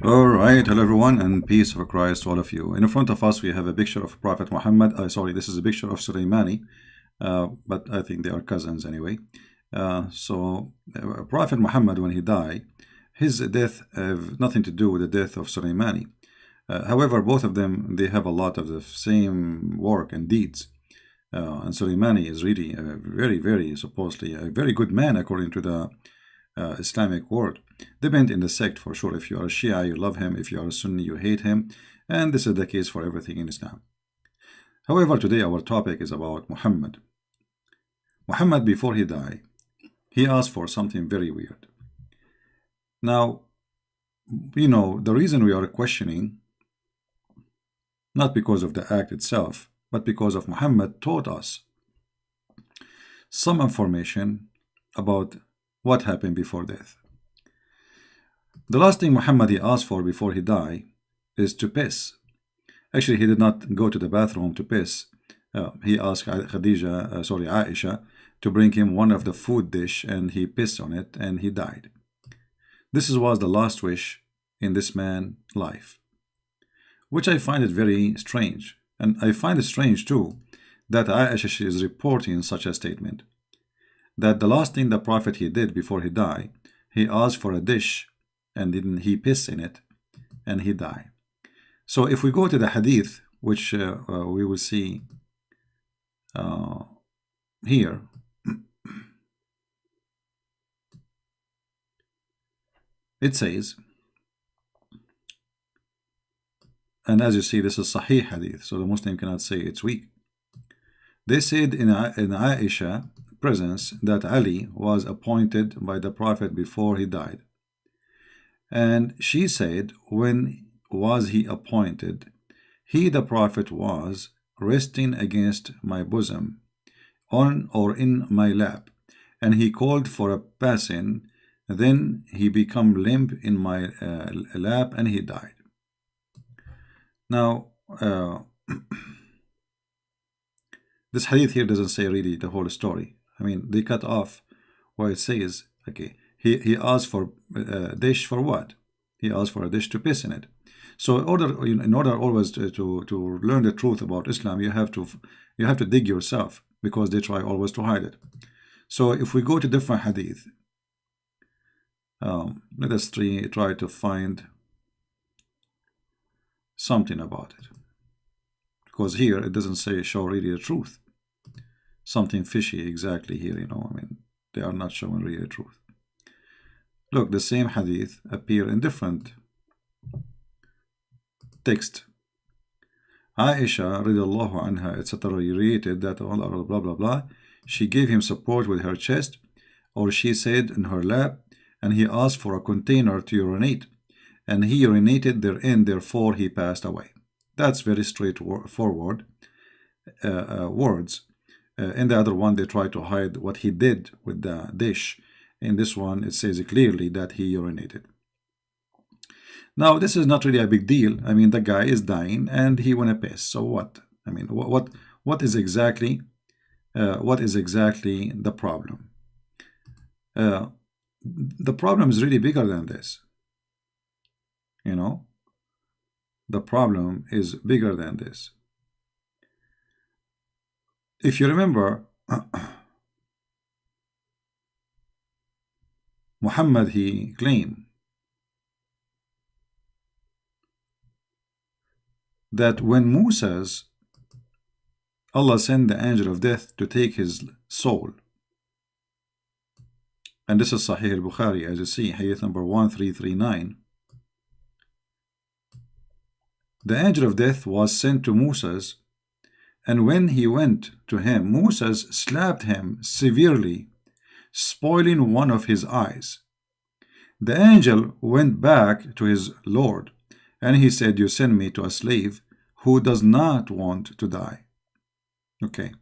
All right, hello everyone, and peace of Christ to all of you. In front of us, we have a picture of Prophet Muhammad. Sorry, this is a picture of Sulaimani, but I think they are cousins anyway. Prophet Muhammad, when he died, his death have nothing to do with the death of Sulaimani. However, both of them, they have a lot of the same work and deeds. And Sulaimani is really a very, supposedly a very good man according to the Islamic word. Depend in the sect for sure. If you are a Shia, you love him. If you are a Sunni, you hate him. And this is the case for everything in Islam. However, today our topic is about Muhammad. Muhammad, before he died, he asked for something very weird. Now, you know, the reason we are questioning, not because of the act itself, but because of Muhammad taught us some information about what happened before death. The last thing Muhammad he asked for before he died is to piss. Actually, he did not go to the bathroom to piss. He asked Aisha to bring him one of the food dish, and he pissed on it, and he died. This was the last wish in this man's life, which I find it very strange. And I find it strange too that Aisha is reporting such a statement, that the last thing the Prophet he did before he died, he asked for a dish, and then he pissed in it, and he died. So if we go to the hadith, which we will see here, it says, and as you see, this is Sahih hadith, so the Muslim cannot say it's weak. They said in Aisha presence that Ali was appointed by the Prophet before he died. And she said, when was he appointed? He, the Prophet, was resting against my bosom, on or in my lap, and he called for a passing. Then he became limp in my lap, and he died. Now, this hadith here doesn't say really the whole story. I mean, they cut off where it says, okay, he asked for a dish for what? He asked for a dish to piss in it. So in order always to learn the truth about Islam, you have to dig yourself, because they try always to hide it. So if we go to different hadith, let us try to find something about it, because here it doesn't show really the truth. Something fishy exactly here, you know. I mean, they are not showing really the truth. Look, the same hadith appear in different text. Aisha radiallahu anha etc. related that blah blah blah, she gave him support with her chest, or she said in her lap, and he asked for a container to urinate, and he urinated therein, therefore he passed away. That's very straightforward words. In the other one, they try to hide what he did with the dish. In this one, it says clearly that he urinated. Now, this is not really a big deal. I mean, the guy is dying and he want to piss. So what? I mean, what is exactly the problem? The problem is really bigger than this. You know, the problem is bigger than this. If you remember, Muhammad, he claimed that when Allah sent the angel of death to take his soul, and this is Sahih al-Bukhari, as you see, hadith number 1339. The angel of death was sent to Moses, and when he went to him, Moses slapped him severely, spoiling one of his eyes. The angel went back to his Lord, and he said, you send me to a slave who does not want to die. Okay.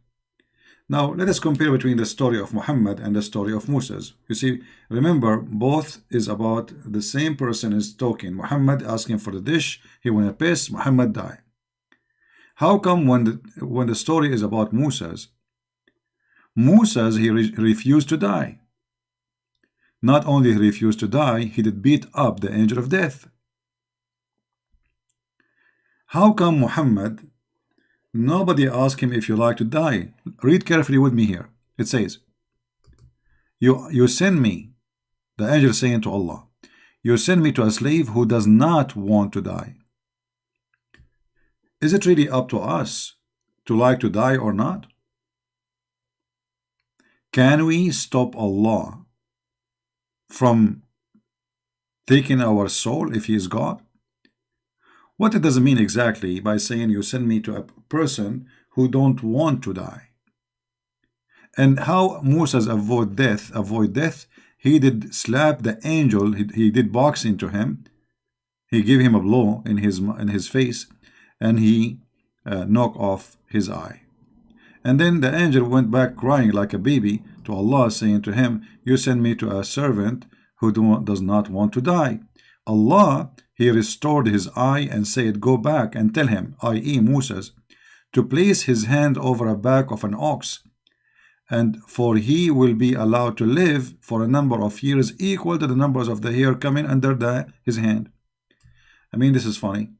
Now, let us compare between the story of Muhammad and the story of Moses. You see, remember, both is about the same person is talking. Muhammad asking for the dish, he want to piss, Muhammad die. How come when the story is about Moses, he refused to die? Not only he refused to die, he did beat up the angel of death. How come Muhammad, nobody asked him if you like to die? Read carefully with me here. It says, you send me, the angel saying to Allah, you send me to a slave who does not want to die. Is it really up to us to like to die or not? Can we stop Allah from taking our soul if he is God? What it does it mean exactly by saying you send me to a person who don't want to die? And how Moses avoid death, he did slap the angel, he did box into him, he gave him a blow in his face, and he knocked off his eye. And then the angel went back crying like a baby to Allah, saying to him, you send me to a servant who does not want to die. Allah, he restored his eye and said, go back and tell him, i.e. Moses, to place his hand over a back of an ox, and for he will be allowed to live for a number of years equal to the numbers of the hair coming under his hand. I mean, this is funny.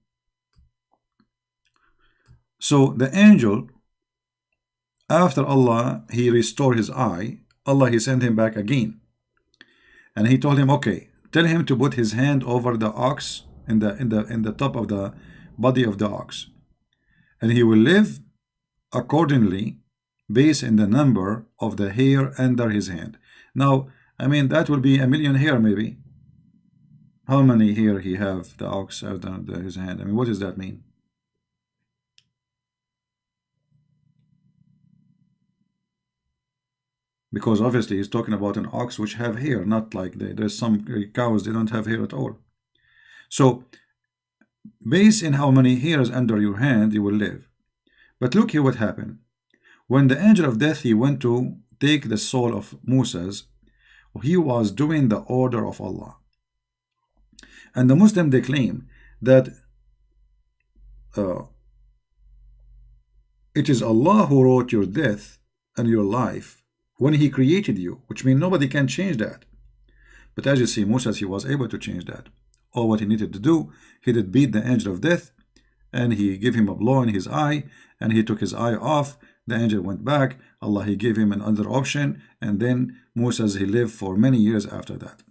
So the angel, after Allah, he restored his eye, Allah, he sent him back again. And he told him, okay, tell him to put his hand over the ox in the top of the body of the ox. And he will live accordingly based in the number of the hair under his hand. Now, I mean, that will be 1,000,000 hair maybe. How many hair he have, the ox, under his hand? I mean, what does that mean? Because obviously he's talking about an ox which have hair, not like there's some cows, they don't have hair at all. So, based in how many hairs under your hand, you will live. But look here what happened. When the angel of death, he went to take the soul of Moses, he was doing the order of Allah. And the Muslim, they claim that it is Allah who wrote your death and your life when he created you, which means nobody can change that. But as you see, Moses, he was able to change that. All what he needed to do, he did beat the angel of death, and he gave him a blow in his eye, and he took his eye off. The angel went back. Allah, he gave him another option, and then Moses, he lived for many years after that.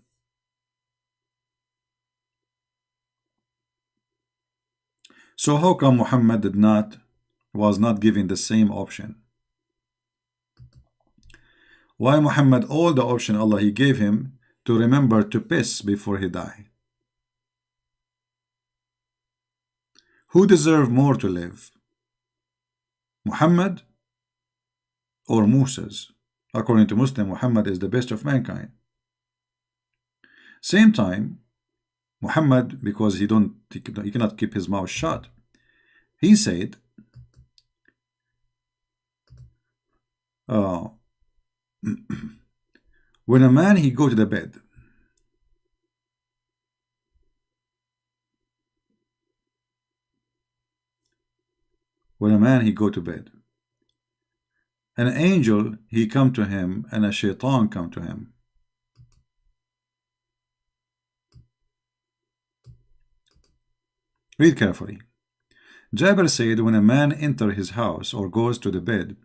So how come Muhammad was not given the same option? Why Muhammad, all the option Allah, he gave him to remember to piss before he died? Who deserve more to live? Muhammad or Moses? According to Muslim, Muhammad is the best of mankind. Same time, Muhammad, because he cannot keep his mouth shut, he said, when a man he go to the bed, an angel he come to him and a shaitan come to him. Read carefully. Jabir said, when a man enter his house or goes to the bed,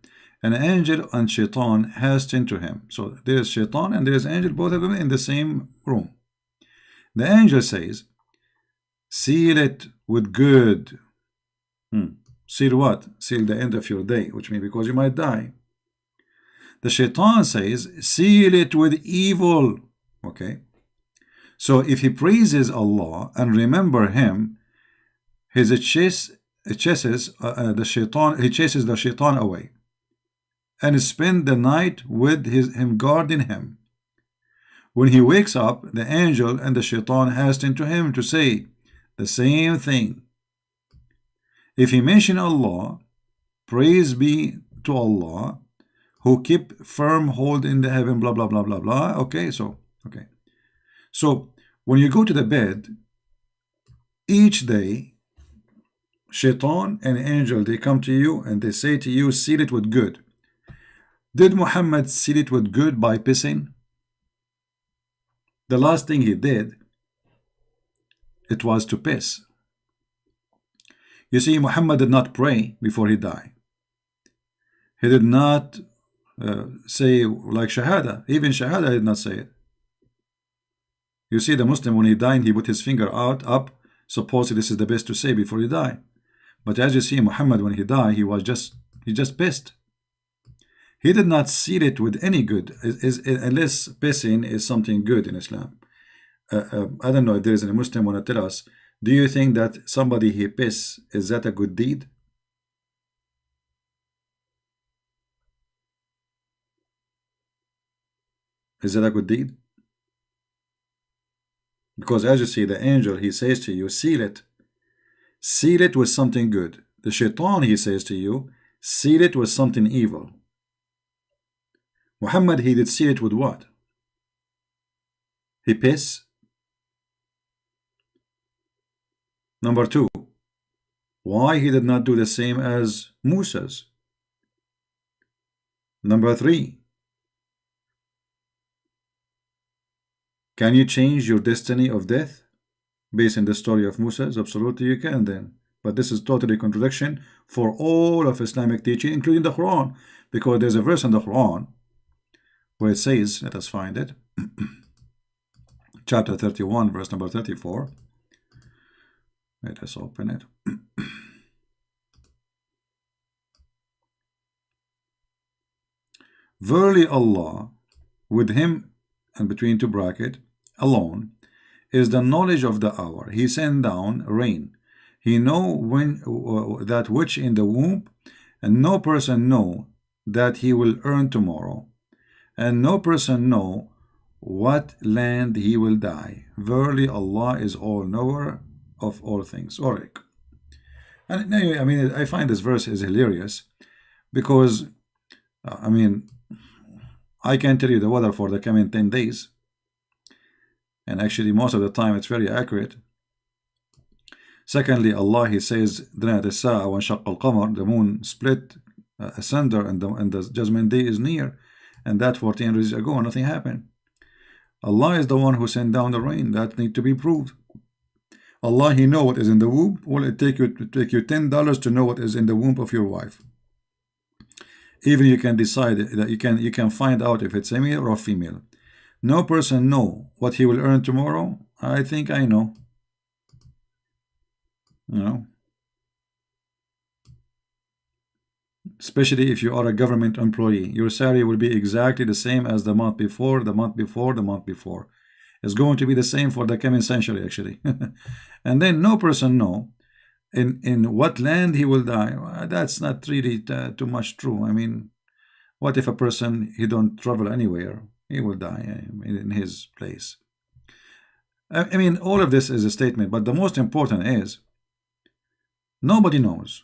an angel and shaitan hasten to him. So there is shaitan and there is angel, both of them in the same room. The angel says, seal it with good. Seal what? Seal the end of your day, which means because you might die. The shaitan says, seal it with evil. Okay. So if he praises Allah and remember him, he chases the shaitan away, and spend the night with him guarding him. When he wakes up, the angel and the shaitan hasten to him to say the same thing. If he mention Allah, praise be to Allah, who keep firm hold in the heaven, blah, blah, blah, blah, blah. Okay, so when you go to the bed, each day, shaitan and angel, they come to you and they say to you, seal it with good. Did Muhammad seal it with good by pissing? The last thing he did, it was to piss. You see, Muhammad did not pray before he died. He did not say like Shahada. Even Shahada did not say it. You see, the Muslim, when he died, he put his finger out, up. Supposedly this is the best to say before he died. But as you see, Muhammad, when he died, he just pissed. He did not seal it with any good, unless pissing is something good in Islam. I don't know if there is any Muslim want to tell us, do you think that somebody he piss, is that a good deed? Is that a good deed? Because as you see, the angel, he says to you, seal it. Seal it with something good. The shaitan, he says to you, seal it with something evil. Muhammad, he did seal it with what? He piss. Number two, why he did not do the same as Musa's? Number three, can you change your destiny of death based on the story of Musa's? Absolutely you can then. But this is totally contradiction for all of Islamic teaching, including the Quran, because there's a verse in the Quran where it says, let us find it, chapter 31, verse number 34. Let us open it. Verily Allah, with him, and between two brackets, alone, is the knowledge of the hour. He sent down rain. He know when that which in the womb, and no person know that he will earn tomorrow, and no person know what land he will die. Verily Allah is all knower of all things. Orik. And anyway, I mean, I find this verse is hilarious because, I mean, I can tell you the weather for the coming 10 days. And actually, most of the time, it's very accurate. Secondly, Allah, he says, the moon split asunder, and the judgment day is near. And that 14 days ago, nothing happened. Allah is the one who sent down the rain. That need to be proved. Allah, he know what is in the womb. Will it take you $10 to know what is in the womb of your wife? Even you can decide that you can find out if it's a male or a female. No person know what he will earn tomorrow. I think I know. You know, especially if you are a government employee, your salary will be exactly the same as the month before, the month before, the month before. It's going to be the same for the coming century, actually. And then no person know in what land he will die. That's not really too much true. I mean, what if a person, he don't travel anywhere, he will die in his place. I mean, all of this is a statement, but the most important is nobody knows.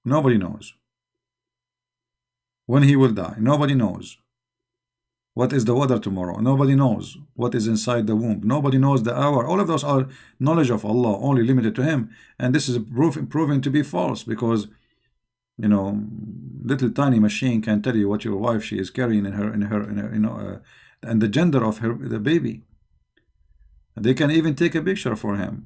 Nobody knows when he will die. Nobody knows what is the weather tomorrow. Nobody knows what is inside the womb. Nobody knows the hour. All of those are knowledge of Allah, only limited to him. And this is proven to be false, because, you know, little tiny machine can tell you what your wife she is carrying in her you know, and the gender of the baby. They can even take a picture for him.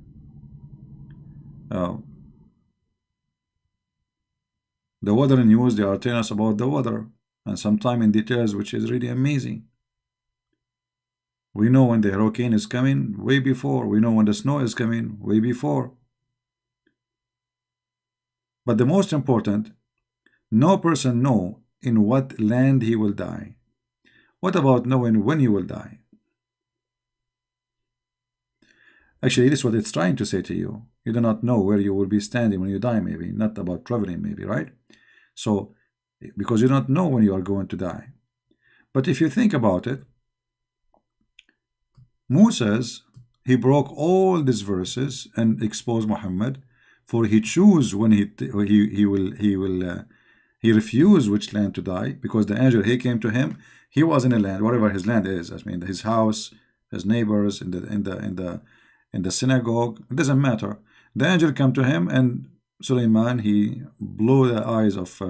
The weather news, they are telling us about the weather, and sometime in details, which is really amazing. We know when the hurricane is coming way before. We know when the snow is coming way before. But the most important, no person know in what land he will die. What about knowing when you will die? Actually, this is what it's trying to say to you. You do not know where you will be standing when you die, maybe. Not about traveling, maybe, right? So, because you don't know when you are going to die. But if you think about it, Moses, he broke all these verses and exposed Muhammad, for he chose when he refused which land to die, because the angel, he came to him, he was in a land, whatever his land is. I mean, his house, his neighbors, in the synagogue, it doesn't matter. The angel came to him, and Suleiman, he blew the eyes of,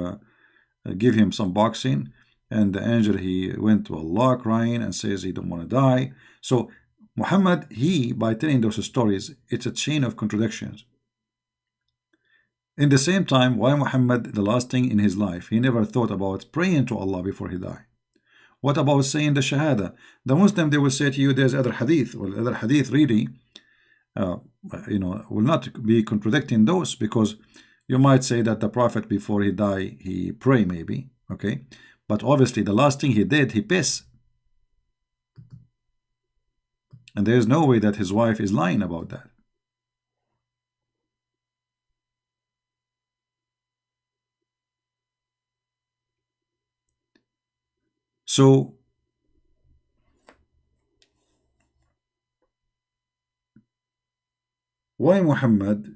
give him some boxing, and the angel, he went to Allah crying and says he don't want to die. So Muhammad, he, by telling those stories, it's a chain of contradictions. In the same time, why Muhammad, the last thing in his life, he never thought about praying to Allah before he died? What about saying the Shahada? The Muslim, they will say to you, there's other hadith. Well, other hadith really, uh, will not be contradicting those, because you might say that the Prophet before he died, he pray maybe, okay? But obviously the last thing he did, he piss. And there's no way that his wife is lying about that. So why Muhammad,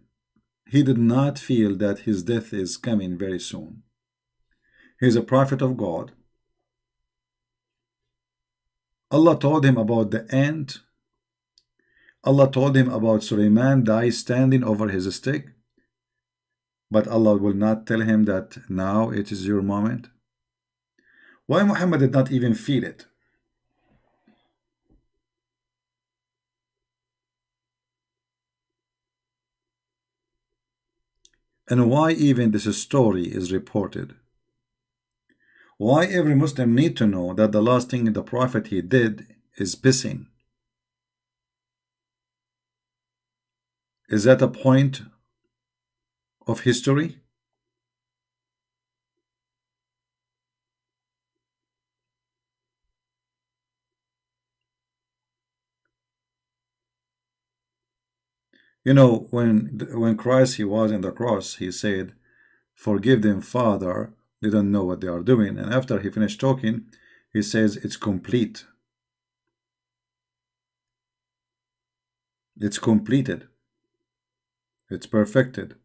he did not feel that his death is coming very soon? He's a prophet of God. Allah told him about the end. Allah told him about Sulaiman die standing over his stick. But Allah will not tell him that now it is your moment. Why Muhammad did not even feel it? And why even this story is reported? Why every Muslim need to know that the last thing the Prophet he did is pissing? Is that a point of history? You know, when Christ he was in the cross, he said, "Forgive them, Father, they don't know what they are doing." And after he finished talking, he says, "It's complete. It's completed. It's perfected."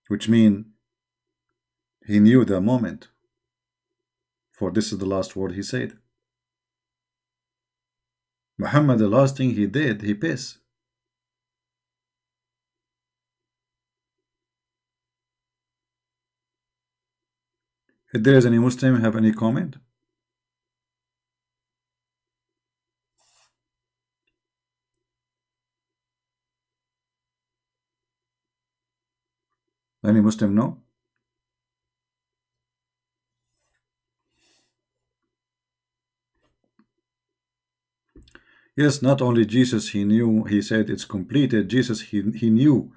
Which means he knew the moment. For this is the last word he said. Muhammad, the last thing he did, he pissed. If there is any Muslim have any comment? Any Muslim know? Yes, not only Jesus, he knew, he said it's completed. Jesus, he knew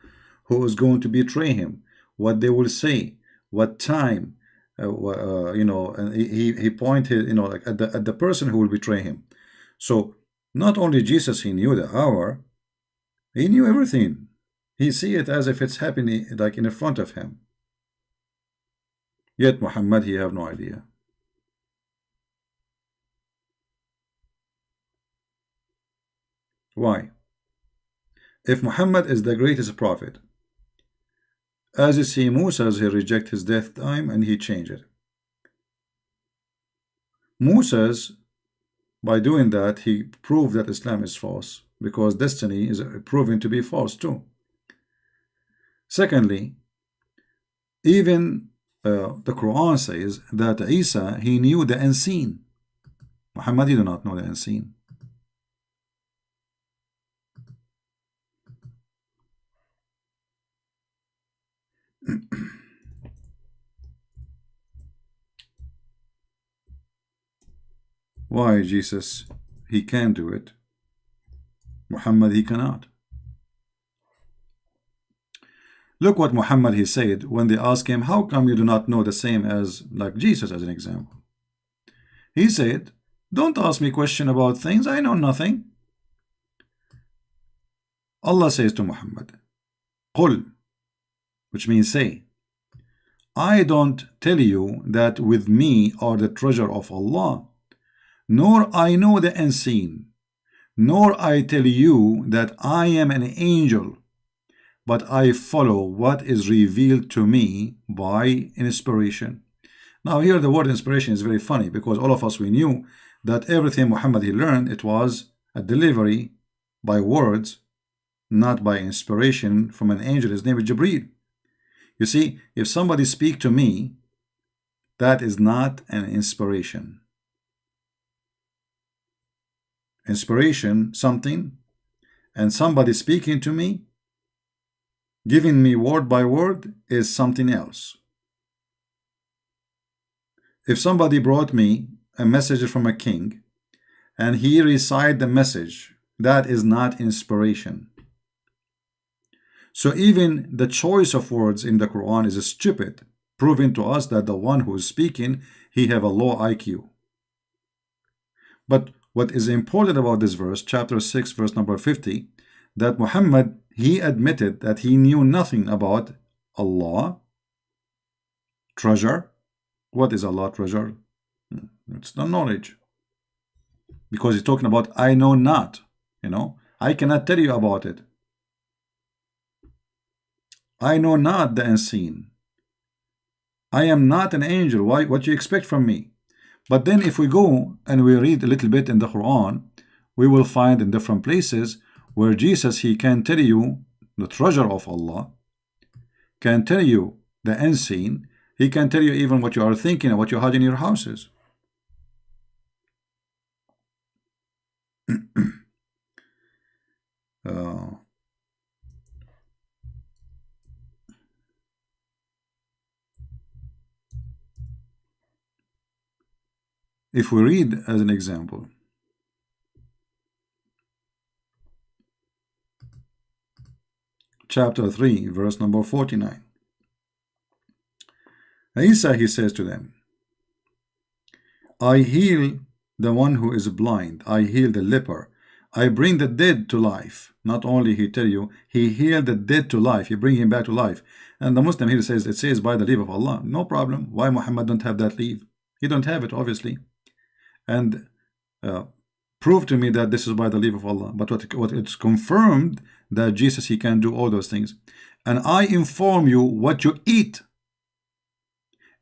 who was going to betray him, what they will say, what time, and he pointed, like at the person who will betray him. So not only Jesus, he knew the hour, he knew everything. He see it as if it's happening like in front of him. Yet Muhammad, he have no idea. Why? If Muhammad is the greatest prophet, as you see, Moses, he reject his death time and he changed it. Moses, by doing that, he proved that Islam is false, because destiny is proven to be false too. Secondly, even the Quran says that Isa, he knew the unseen. Muhammad did not know the unseen. Why Jesus, he can do it, Muhammad, he cannot? Look what Muhammad he said when they asked him, how come you do not know the same as like Jesus, as an example? He said, don't ask me question about things I know nothing. Allah says to Muhammad, Qul, which means say, I don't tell you that with me are the treasure of Allah, nor I know the unseen, nor I tell you that I am an angel, but I follow what is revealed to me by inspiration. Now here the word inspiration is very funny, because all of us, we knew that everything Muhammad he learned, it was a delivery by words, not by inspiration from an angel. His name is Jibreel. You see, if somebody speak to me, that is not an inspiration. Inspiration, something, and somebody speaking to me, Giving me word by word is something else. If somebody brought me a message from a king and he recited the message, that is not inspiration. So even the choice of words in the Quran is stupid, proving to us that the one who is speaking, he have a low IQ. But what is important about this verse, chapter 6, verse number 50, that Muhammad, he admitted that he knew nothing about Allah, treasure. What is Allah treasure? It's the knowledge. Because he's talking about I know not, I cannot tell you about it. I know not the unseen. I am not an angel. Why? What you expect from me? But then if we go and we read a little bit in the Quran, we will find in different places where Jesus, he can tell you the treasure of Allah, can tell you the unseen, he can tell you even what you are thinking and what you have in your houses. If we read as an example, chapter 3, verse number 49. Isa, he says to them, I heal the one who is blind, I heal the leper, I bring the dead to life. Not only he tell you, he healed the dead to life, he bring him back to life. And the Muslim here says, it says by the leave of Allah. No problem. Why Muhammad don't have that leave? He don't have it, obviously. And prove to me that this is by the leave of Allah. But what it's confirmed that Jesus, he can do all those things. And I inform you what you eat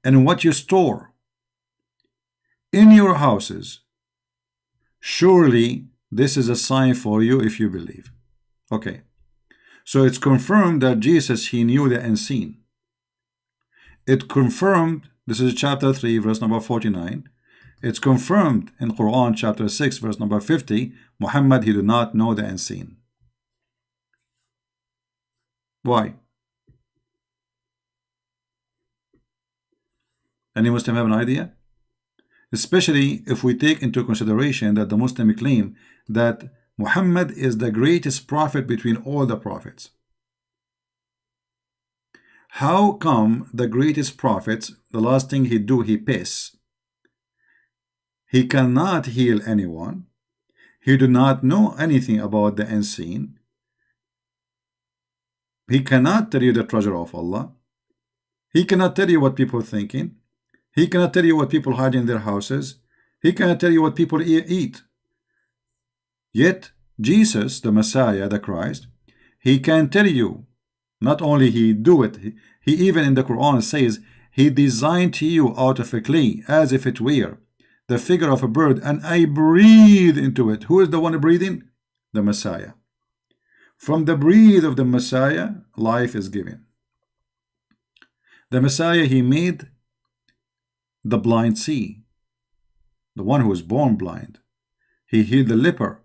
and what you store in your houses. Surely this is a sign for you if you believe. Okay. So it's confirmed that Jesus, he knew the unseen. It confirmed, this is chapter 3, verse number 49. It's confirmed in Quran chapter 6, verse number 50, Muhammad, he did not know the unseen. Why? Any Muslim have an idea? Especially if we take into consideration that the Muslim claim that Muhammad is the greatest prophet between all the prophets. How come the greatest prophets, the last thing he do, he piss? He cannot heal anyone. He do not know anything about the unseen. He cannot tell you the treasure of Allah. He cannot tell you what people are thinking. He cannot tell you what people hide in their houses. He cannot tell you what people eat. Yet Jesus, the Messiah, the Christ, he can tell you. Not only he do it, he even in the Quran says, he designed to you out of a clay as if it were the figure of a bird, and I breathe into it. Who is the one breathing? The Messiah. From the breath of the Messiah, life is given. The Messiah, he made the blind see. The one who was born blind. He healed the leper.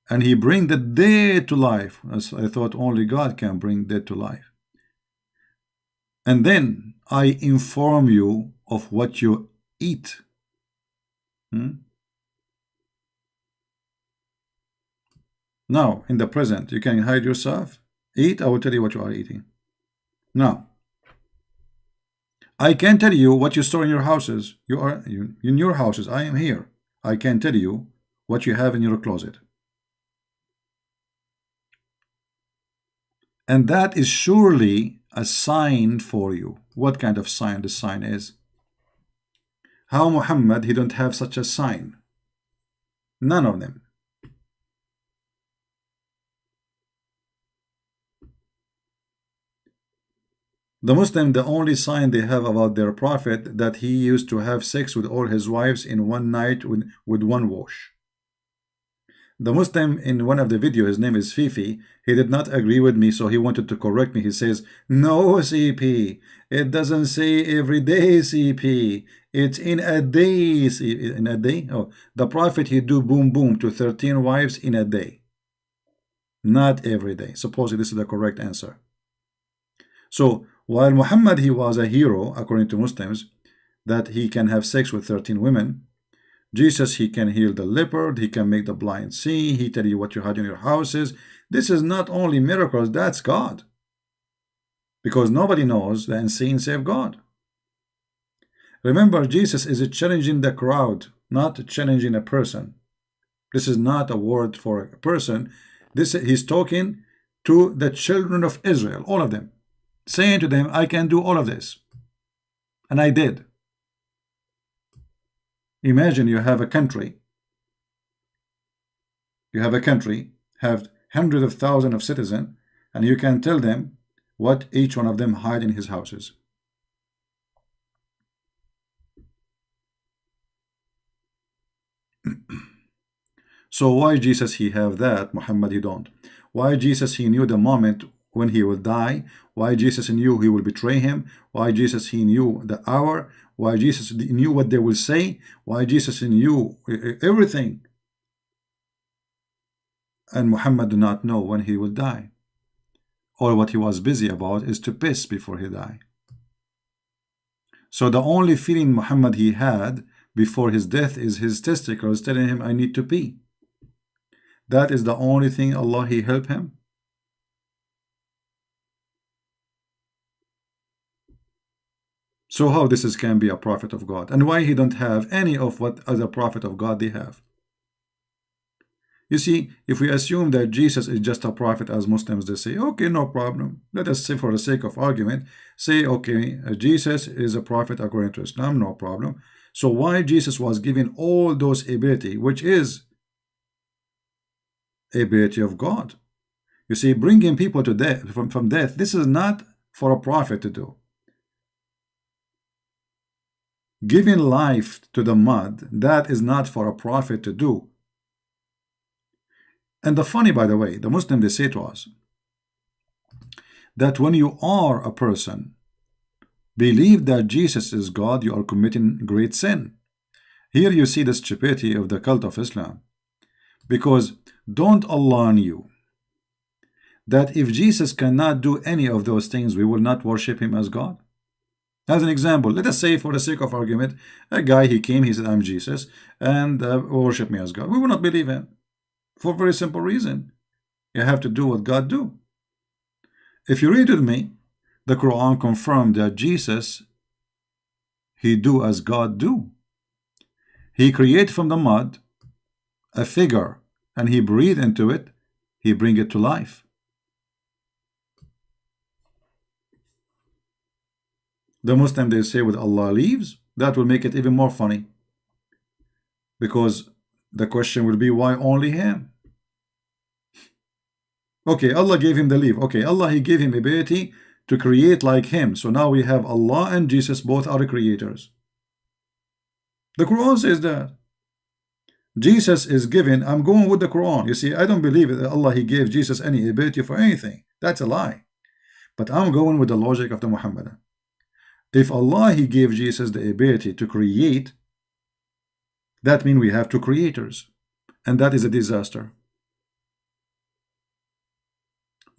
And he bring the dead to life. As I thought only God can bring dead to life. And then I inform you of what you eat. Now, in the present, you can hide yourself. Eat, I will tell you what you are eating. Now, I can tell you what you store in your houses. You are in your houses. I am here. I can tell you what you have in your closet. And that is surely a sign for you. What kind of sign this sign is? How Muhammad, he don't have such a sign? None of them. The Muslim, the only sign they have about their prophet, that he used to have sex with all his wives in one night with one wash. The Muslim, in one of the videos, his name is Fifi, he did not agree with me, so he wanted to correct me. He says, no, CP, it doesn't say every day, CP. It's in a day. In a day? Oh, the prophet, he do boom boom to 13 wives in a day. Not every day. Supposedly this is the correct answer. So while Muhammad, he was a hero according to Muslims, that he can have sex with 13 women, Jesus, he can heal the leopard, he can make the blind see, he tell you what you had in your houses. This is not only miracles, that's God. Because nobody knows the unseen save God. Remember, Jesus is challenging the crowd, not challenging a person. This is not a word for a person. He's talking to the children of Israel, all of them, saying to them, I can do all of this. And I did. Imagine you have a country. You have a country, have hundreds of thousands of citizens, and you can tell them what each one of them hide in his houses. So why Jesus he have that, Muhammad he don't? Why Jesus he knew the moment when he will die? Why Jesus knew he will betray him? Why Jesus he knew the hour? Why Jesus knew what they will say? Why Jesus knew everything? And Muhammad do not know when he will die. All what he was busy about is to piss before he died. So the only feeling Muhammad he had before his death is his testicles telling him, I need to pee. That is the only thing Allah he help him. So how this can be a prophet of God? And why he don't have any of what other prophet of God they have? You see, if we assume that Jesus is just a prophet, as Muslims they say, okay, no problem. Let us say, for the sake of argument, say, okay, Jesus is a prophet according to Islam, no problem. So why Jesus was given all those ability, which is ability of God? You see, bringing people to death from death, this is not for a prophet to do. Giving life to the mud, that is not for a prophet to do. And the funny, by the way, the Muslim they say to us that when you are a person believe that Jesus is God, you are committing great sin. Here you see the stupidity of the cult of Islam. Because don't Allah knew that if Jesus cannot do any of those things, we will not worship him as God? As an example, let us say, for the sake of argument, a guy, he came, he said, I'm Jesus, and worship me as God. We will not believe him. For a very simple reason. You have to do what God do. If you read with me, the Quran confirmed that Jesus, he do as God do. He create from the mud a figure, and he breathe into it, he bring it to life. The Muslim they say with Allah leaves, that will make it even more funny. Because the question will be, why only him? Okay, Allah gave him the leave. Okay, Allah he gave him ability to create like him. So now we have Allah and Jesus, both are creators. The Quran says that. Jesus is given, I'm going with the Quran. You see, I don't believe that Allah he gave Jesus any ability for anything. That's a lie. But I'm going with the logic of the Muhammadan. If Allah he gave Jesus the ability to create, that means we have two creators. And that is a disaster.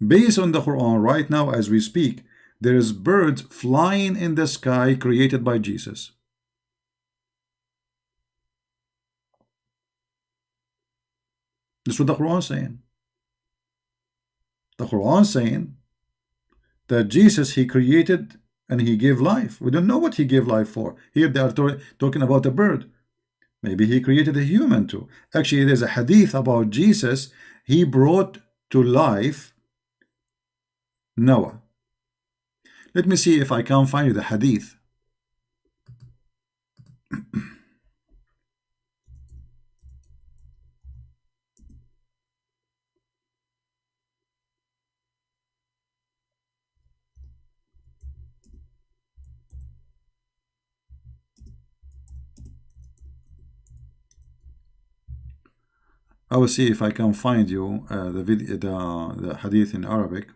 Based on the Quran, right now as we speak, there is birds flying in the sky created by Jesus. That's what the Quran is saying. The Quran is saying that Jesus, he created and he gave life. We don't know what he gave life for. Here they are talking about a bird. Maybe he created a human too. Actually, there's a hadith about Jesus. He brought to life Noah. Let me see if I can find you the hadith. I will see if I can find you the hadith in Arabic.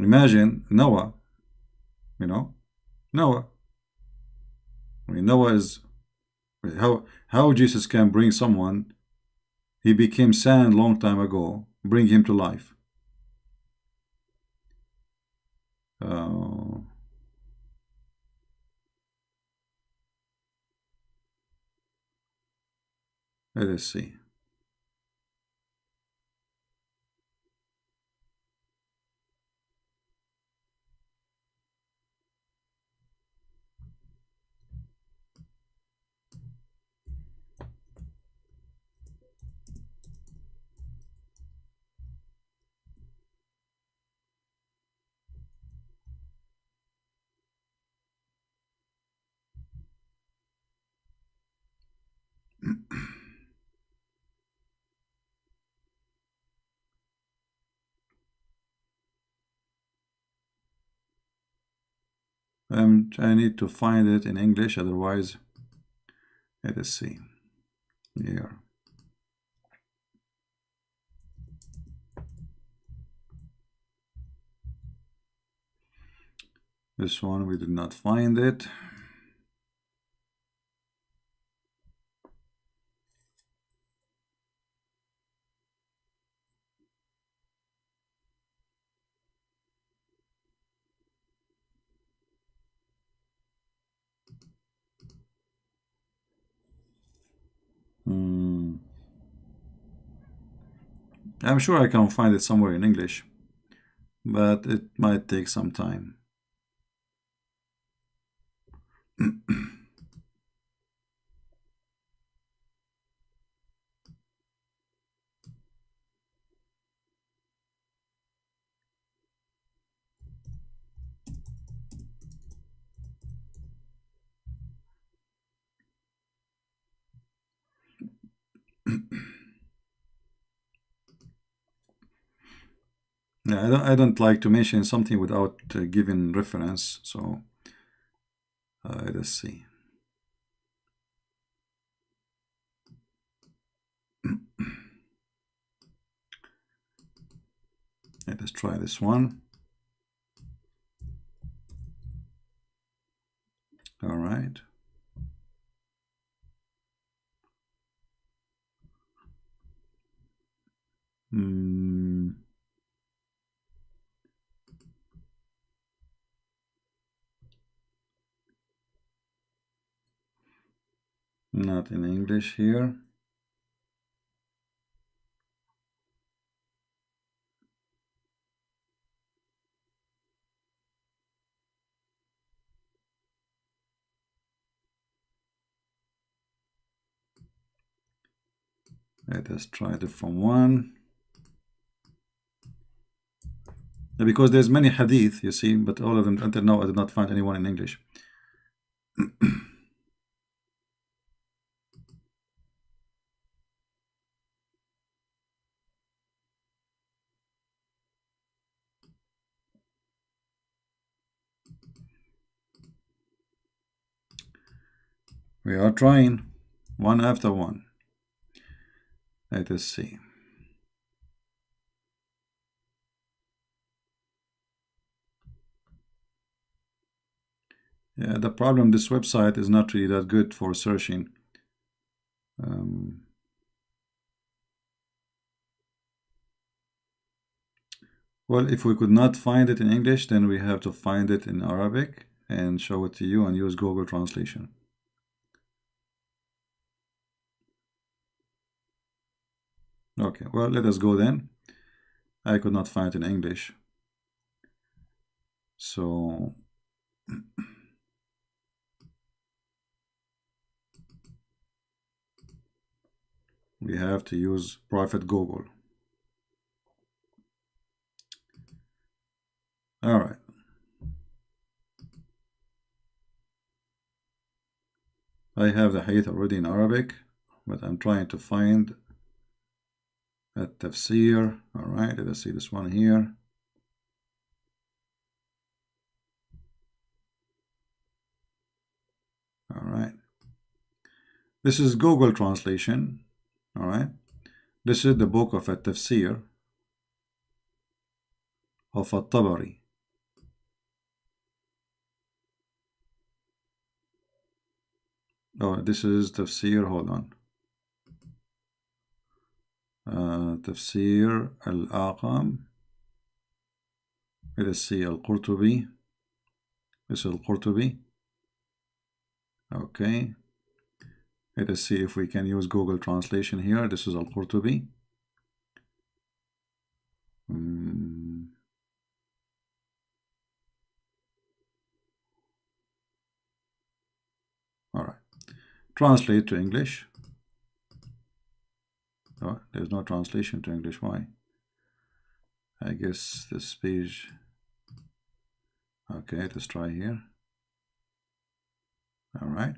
Imagine Noah, you know, Noah. I mean, Noah is how Jesus can bring someone. He became sand long time ago. Bring him to life. Uh, Let us see. I need to find it in English, otherwise, let us see. Here. This one we did not find it. I'm sure I can find it somewhere in English, but it might take some time. Yeah, I don't like to mention something without giving reference, so let's see. Let us try this one. All right. Not in English here. Let us try the from one. Because there's many hadith, you see, but all of them until now I did not find anyone in English. We are trying one after one. Let us see. Yeah, the problem, this website is not really that good for searching. Well, if we could not find it in English, then we have to find it in Arabic and show it to you and use Google Translation. Okay, well, let us go then. I could not find it in English. So we have to use Prophet Google. All right. I have the hadith already in Arabic, but I'm trying to find a tafsir. All right, let us see this one here. All right. This is Google Translation. All right. This is the book of a tafsir of At-Tabari. Oh, this is tafsir. Hold on. تفسير الآقام. Let's see القرطبي. This is القرطبي. Okay. Let's see if we can use Google Translation here. This is القرطبي. All right. Translate to English. Oh, there's no translation to English. Why? I guess this page. Okay, let's try here. All right.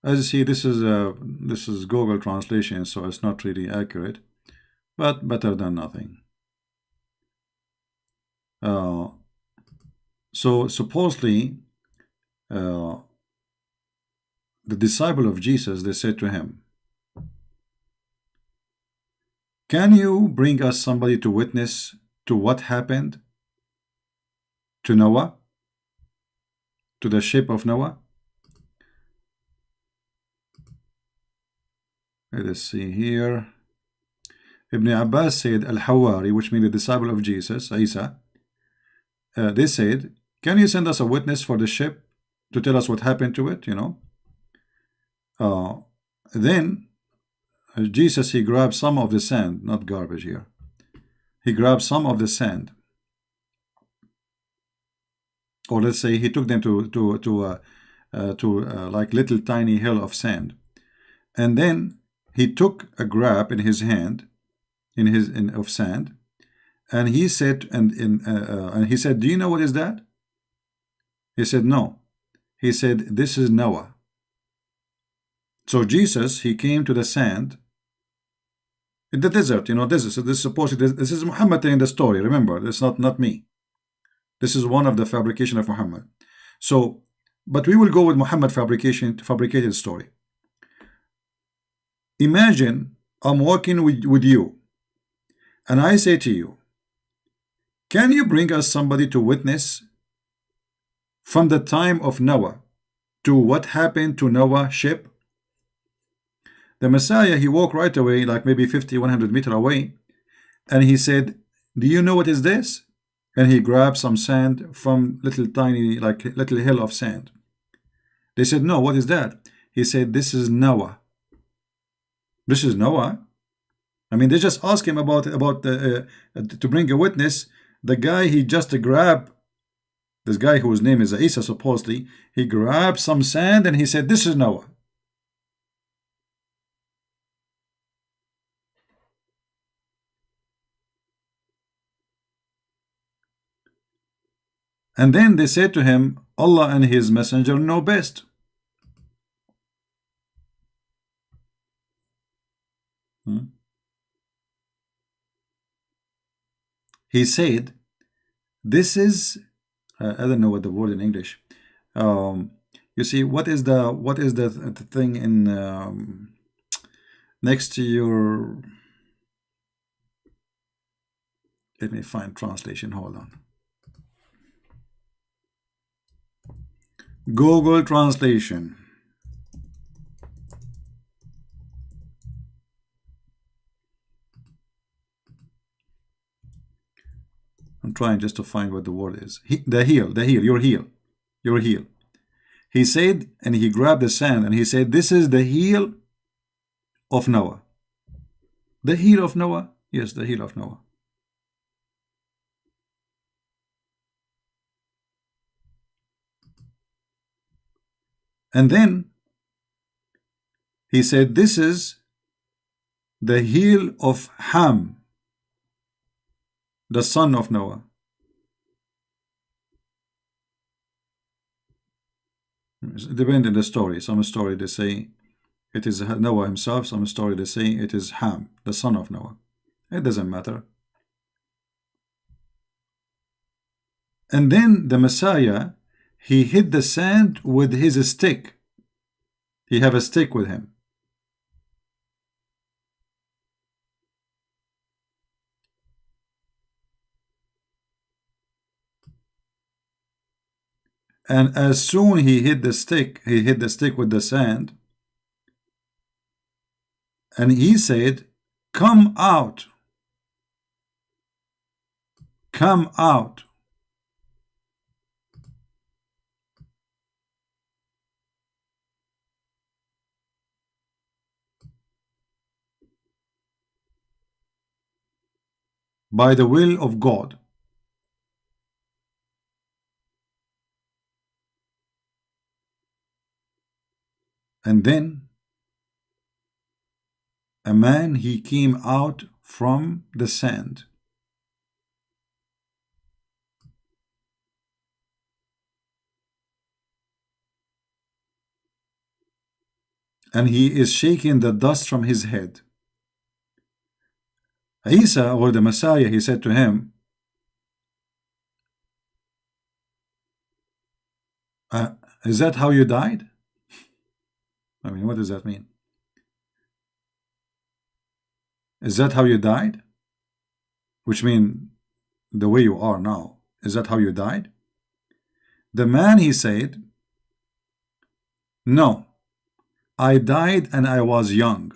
As you see, this is Google Translation, so it's not really accurate, but better than nothing. So supposedly, the disciple of Jesus, they said to him, "Can you bring us somebody to witness to what happened to Noah, to the ship of Noah?" Let's see here. Ibn Abbas said, Al-Hawari, which means the disciple of Jesus, Isa, they said, "Can you send us a witness for the ship to tell us what happened to it?" Then Jesus, he grabbed some of the sand, not garbage here. He grabbed some of the sand, or let's say he took them to like little tiny hill of sand, and then he took a grab in his hand, of sand, and he said, and he said, "Do you know what is that?" He said, "No." He said, "This is Noah." So Jesus, he came to the sand in the desert. This is supposedly this is Muhammad telling the story. Remember, it's not me. This is one of the fabrication of Muhammad. So, but we will go with Muhammad fabricated story. Imagine I'm walking with you, and I say to you, "Can you bring us somebody to witness from the time of Noah to what happened to Noah's ship?" The Messiah, he walked right away, like maybe 50, 100 meters away, and he said, "Do you know what is this?" And he grabbed some sand from little tiny, like little hill of sand. They said, "No, what is that?" He said, "This is Noah." This is Noah. I mean, they just asked him about to bring a witness. The guy, he just grabbed, this guy whose name is Isa, supposedly, he grabbed some sand and he said, "This is Noah." And then they said to him, "Allah and his messenger know best." He said, "This is," I don't know what the word in English. You see, what is the thing in next to your? Let me find translation. Hold on. Google Translation. I'm trying just to find what the word is. The heel, your heel. He said, and he grabbed the sand and he said, "This is the heel of Noah." The heel of Noah? Yes, the heel of Noah. And then he said, "This is the heel of Ham, the son of Noah." It depends on the story. Some story they say it is Noah himself. Some story they say it is Ham, the son of Noah. It doesn't matter. And then the Messiah, he hit the sand with his stick. He have a stick with him. And as soon he hit the stick, with the sand, and he said, "Come out, come out." By the will of God. And then a man, he came out from the sand, and he is shaking the dust from his head. Isa, or the Messiah, he said to him, uh, is that how you died? I mean, what does that mean? Is that how you died? Which means the way you are now. Is that how you died? The man, he said, no, I died and I was young.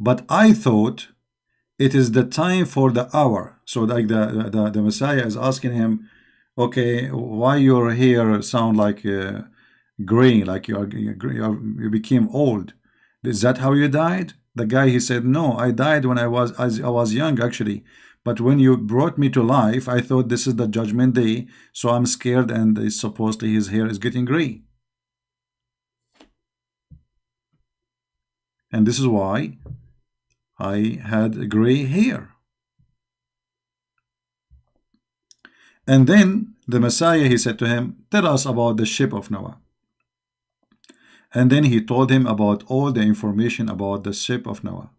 But I thought it is the time for the hour. So like the Messiah is asking him, okay, why your hair sound like gray, like you became old? Is that how you died? The guy, he said, no, I died when I was young actually. But when you brought me to life, I thought this is the judgment day, so I'm scared, and supposedly his hair is getting gray. And this is why I had gray hair. And then the Messiah, he said to him, tell us about the ship of Noah. And then he told him about all the information about the ship of Noah.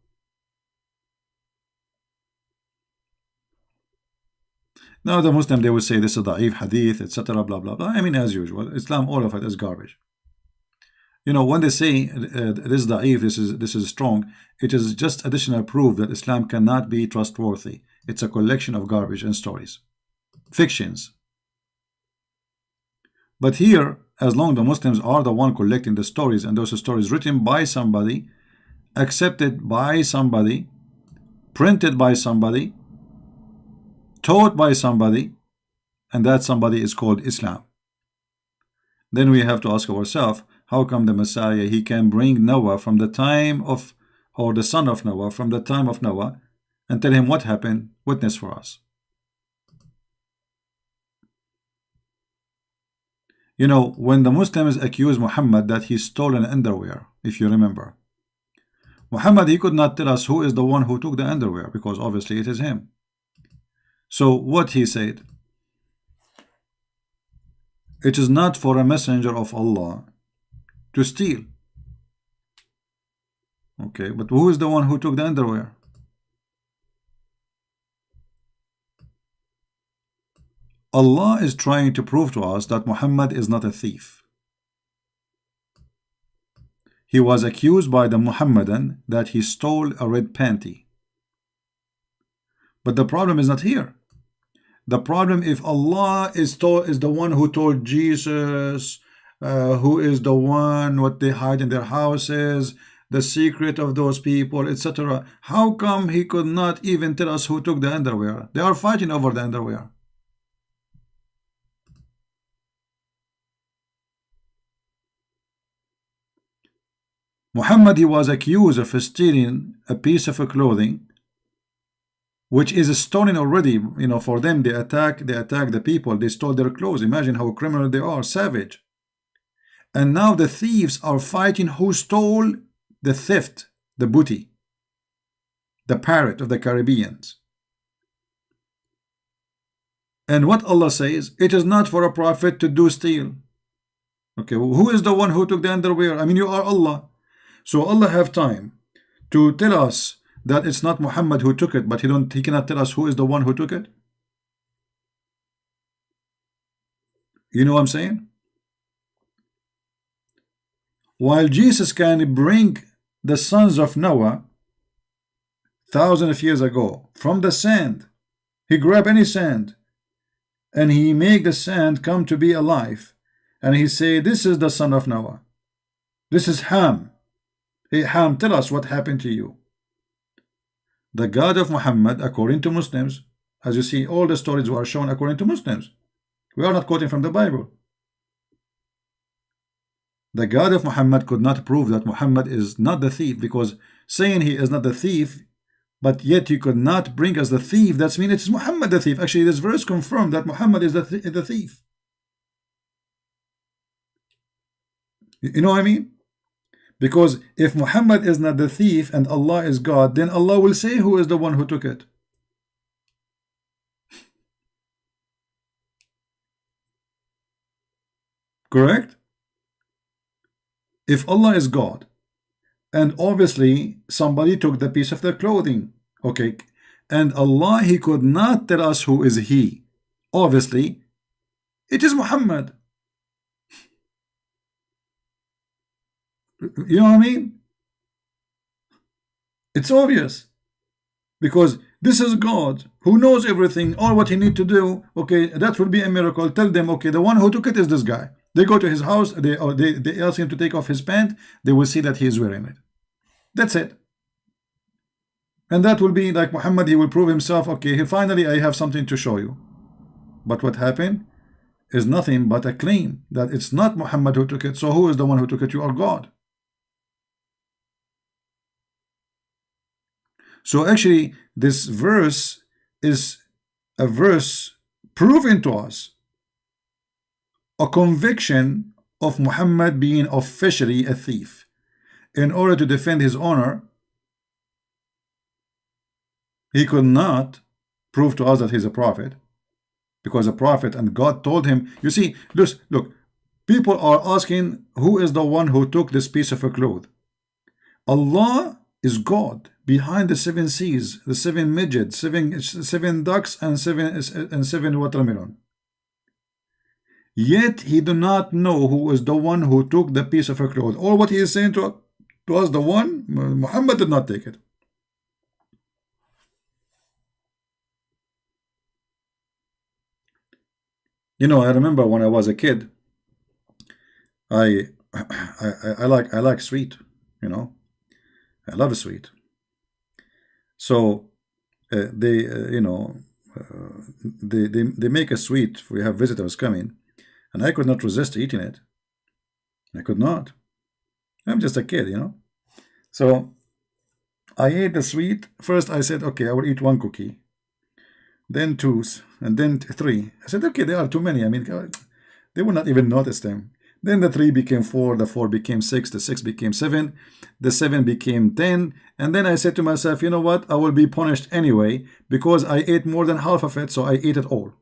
Now the Muslim, they will say this is da'if hadith, etc. blah blah blah. I mean, as usual, Islam, all of it is garbage. You know, when they say this is da'if, this is strong, it is just additional proof that Islam cannot be trustworthy. It's a collection of garbage and stories, fictions. But here, as long the Muslims are the one collecting the stories, and those stories written by somebody, accepted by somebody, printed by somebody, taught by somebody, and that somebody is called Islam, then we have to ask ourselves, how come the Messiah, he can bring Noah from the time of, or the son of Noah from the time of Noah, and tell him what happened, witness for us. You know, when the Muslims accused Muhammad that he stole an underwear, if you remember, Muhammad, he could not tell us who is the one who took the underwear, because obviously it is him. So what he said, it is not for a messenger of Allah to steal. Okay, but who is the one who took the underwear? Allah is trying to prove to us that Muhammad is not a thief. He was accused by the Muhammadan that he stole a red panty. But the problem is not here. The problem, if Allah is the one who told Jesus, who is the one what they hide in their houses, the secret of those people, etc., how come he could not even tell us who took the underwear? They are fighting over the underwear. Muhammad, he was accused of stealing a piece of clothing which is stolen already. You know, for them, they attack the people, they stole their clothes. Imagine how criminal they are, savage. And now the thieves are fighting who stole the theft, the booty, the parrot of the Caribbeans. And what Allah says, it is not for a prophet to do steal. Okay, who is the one who took the underwear? I mean, you are Allah. So Allah have time to tell us that it's not Muhammad who took it, but he cannot tell us who is the one who took it. You know what I'm saying? While Jesus can bring the sons of Noah thousands of years ago from the sand. He grabbed any sand and he make the sand come to be alive, and he say, this is the son of Noah, this is Ham. Hey Ham, tell us what happened to you. The God of Muhammad, according to Muslims, as you see, all the stories were shown according to Muslims. We are not quoting from the Bible. The God of Muhammad could not prove that Muhammad is not the thief, because saying he is not the thief, but yet you could not bring us the thief, that means it's Muhammad the thief. Actually, this verse confirmed that Muhammad is the thief. You know what I mean? Because if Muhammad is not the thief and Allah is God, then Allah will say who is the one who took it. Correct? If Allah is God, and obviously somebody took the piece of their clothing, okay, and Allah, he could not tell us who is he. Obviously, it is Muhammad. You know what I mean? It's obvious, because this is God who knows everything, all what he need to do. Okay, that will be a miracle. Tell them, okay, the one who took it is this guy. They go to his house, they ask him to take off his pant, they will see that he is wearing it. That's it. And that will be like Muhammad, he will prove himself, okay, finally I have something to show you. But what happened is nothing but a claim that it's not Muhammad who took it. So who is the one who took it? You are God. So actually, this verse is a verse proving to us a conviction of Muhammad being officially a thief. In order to defend his honor, he could not prove to us that he's a prophet, because a prophet and God told him. You see, look, people are asking who is the one who took this piece of a cloth. Allah is God behind the 7 seas, the 7 midgets, seven ducks, and seven watermelon. Yet he do not know who is the one who took the piece of a cloth. All what he is saying to us, the one, Muhammad did not take it. You know, I remember when I was a kid, I like sweet, you know. I love sweet. So they make a sweet. We have visitors coming, and I could not resist eating it. I could not. I'm just a kid, you know. So I ate the sweet. First I said, okay, I will eat 1 cookie, then 2, and then 3. I said, okay, there are too many. I mean, they will not even notice them. Then the 3 became 4, the 4 became 6, the 6 became 7, the 7 became 10. And then I said to myself, you know what? I will be punished anyway, because I ate more than half of it, so I ate it all.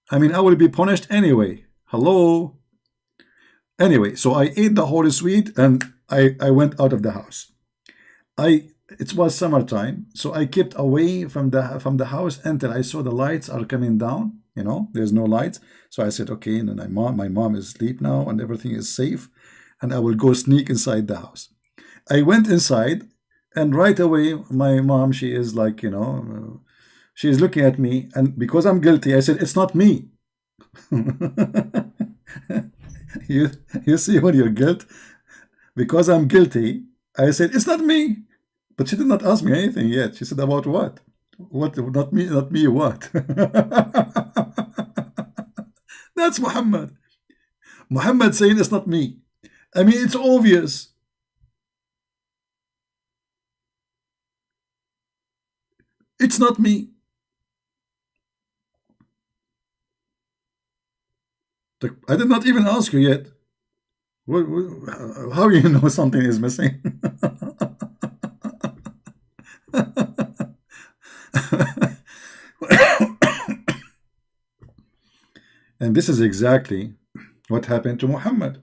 I mean, I will be punished anyway. Hello? Anyway, so I ate the whole sweet, and I went out of the house. It was summertime, so I kept away from the house until I saw the lights are coming down. You know, there's no lights. So I said, okay, and then my mom is asleep now and everything is safe, and I will go sneak inside the house. I went inside, and right away my mom, she is like, you know, she is looking at me, and because I'm guilty, I said, it's not me. you see when you're guilty, because I'm guilty, I said, it's not me. But she did not ask me anything yet. She said, about what? What? Not me, what? That's Muhammad. Muhammad saying it's not me. I mean, it's obvious. It's not me. I did not even ask you yet. How you know something is missing? And this is exactly what happened to Muhammad.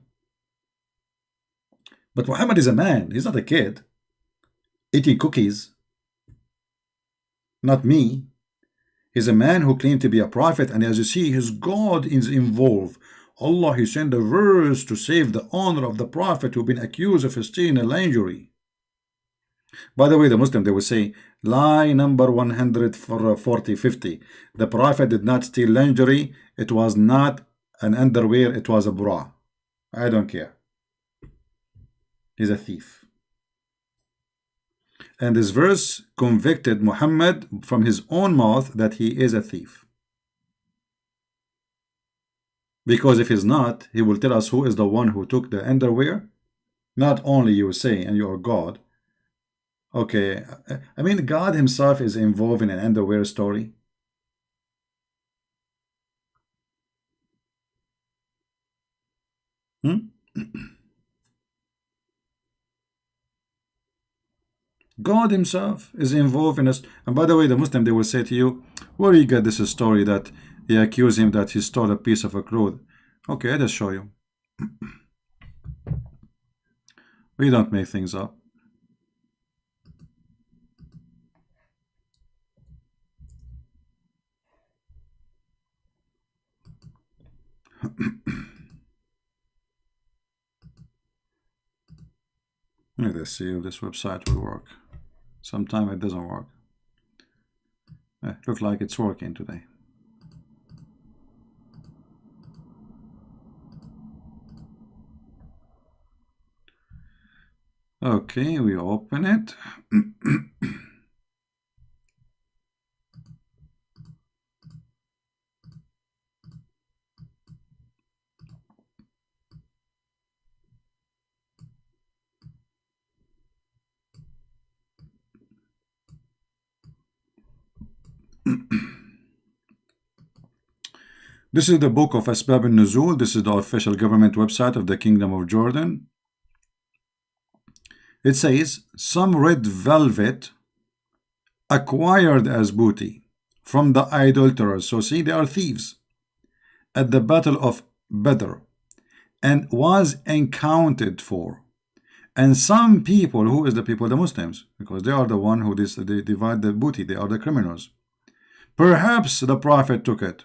But Muhammad is a man. He's not a kid eating cookies. Not me. He's a man who claimed to be a prophet, and as you see, his God is involved. Allah, he sent a verse to save the honor of the prophet who've been accused of stealing a lingerie. By the way, the Muslim, they will say, lie number 140, 50. The Prophet did not steal lingerie. It was not an underwear. It was a bra. I don't care. He's a thief. And this verse convicted Muhammad from his own mouth that he is a thief. Because if he's not, he will tell us who is the one who took the underwear. Not only you say, and you are God. Okay, I mean, God himself is involved in an underwear story. God himself is involved in this. And by the way, the Muslim, they will say to you, where you get this story that they accuse him that he stole a piece of a cloth? Okay, I'll just show you. We don't make things up. Let's see if this website will work. Sometimes it doesn't work. Looks like it's working today. Okay, we open it. This is the book of Asbab al-Nuzul. This is the official government website of the Kingdom of Jordan. It says, some red velvet acquired as booty from the idolaters. So see, they are thieves. At the battle of Badr, and was accounted for. And some people, who is the people? The Muslims, because they are the one who they divide the booty. They are the criminals. Perhaps the Prophet took it.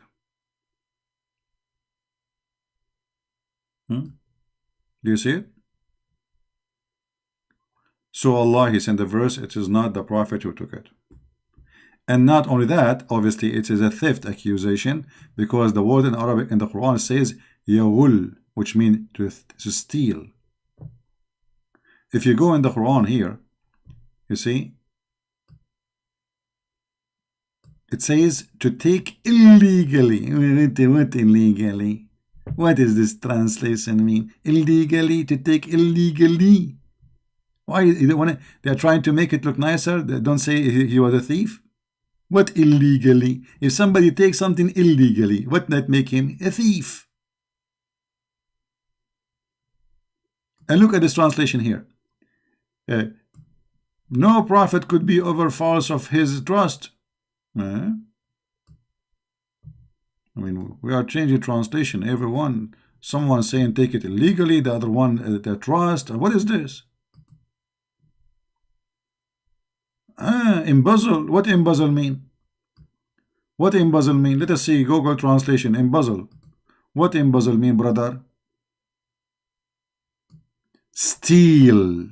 Do you see it? So Allah, he sent the verse, it is not the Prophet who took it. And not only that, obviously it is a theft accusation, because the word in Arabic in the Quran says yaghul, which means to steal. If you go in the Quran here, you see, it says to take illegally. What illegally? What does this translation mean? Illegally, to take illegally. Why they are trying to make it look nicer? They don't say he was a thief. What illegally? If somebody takes something illegally, what that make him a thief? And look at this translation here. No prophet could be over false of his trust. I mean, we are changing translation. Everyone, someone saying take it illegally, the other one the trust. What is this? Embezzle. What embezzle mean? What embezzle mean? Let us see Google translation. Embezzle. What embezzle mean, brother? Steal.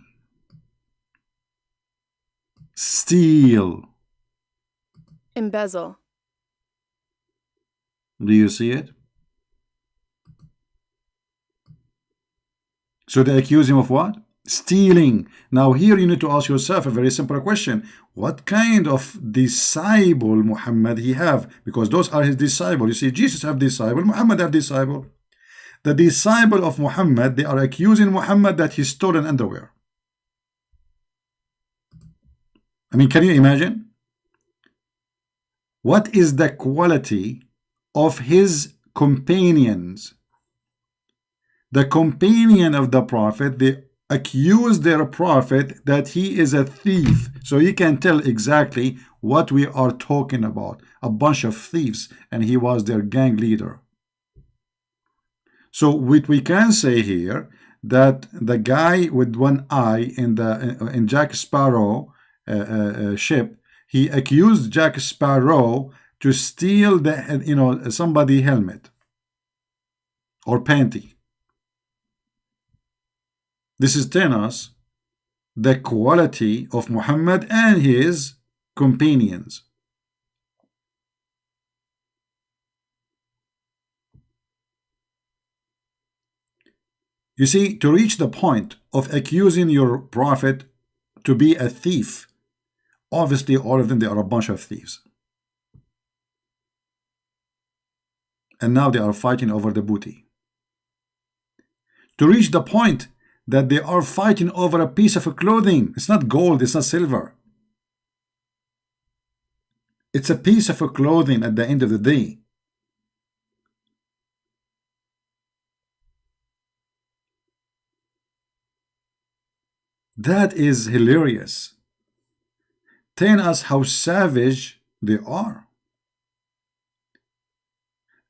Steal. Embezzle. Do you see it? So they accuse him of what? Stealing. Now here you need to ask yourself a very simple question. What kind of disciple Muhammad he have? Because those are his disciples. You see, Jesus have disciple, Muhammad have disciple. The disciple of Muhammad, they are accusing Muhammad that he stole an underwear. I mean, can you imagine? What is the quality of his companions? The companion of the Prophet, they accuse their Prophet that he is a thief. So you can tell exactly what we are talking about. A bunch of thieves, and he was their gang leader. So what we can say here, that the guy with one eye in Jack Sparrow ship, he accused Jack Sparrow to steal the somebody helmet or panty. This is telling us the quality of Muhammad and his companions. You see, to reach the point of accusing your prophet to be a thief, obviously all of them, they are a bunch of thieves. And now they are fighting over the booty. To reach the point that they are fighting over a piece of clothing. It's not gold, it's not silver. It's a piece of clothing at the end of the day. That is hilarious. Telling us how savage they are.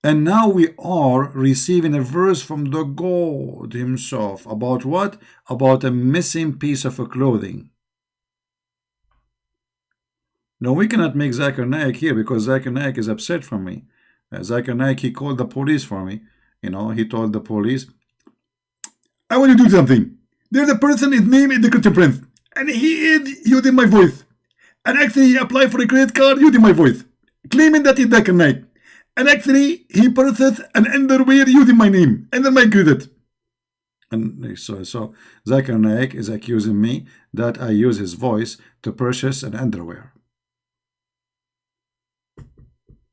And now we are receiving a verse from the God himself. About what? About a missing piece of clothing. No, we cannot make Zakir Naik here because Zakir Naik is upset from me. Zakir Naik, he called the police for me. You know, he told the police, I want to do something. There's a person, his name is the Christian Prince, and he is using my voice. And actually, he applied for a credit card using my voice, claiming that he's Zakir Naik. And actually, he purchased an underwear using my name and then my credit. And so Zakir Naik is accusing me that I use his voice to purchase an underwear.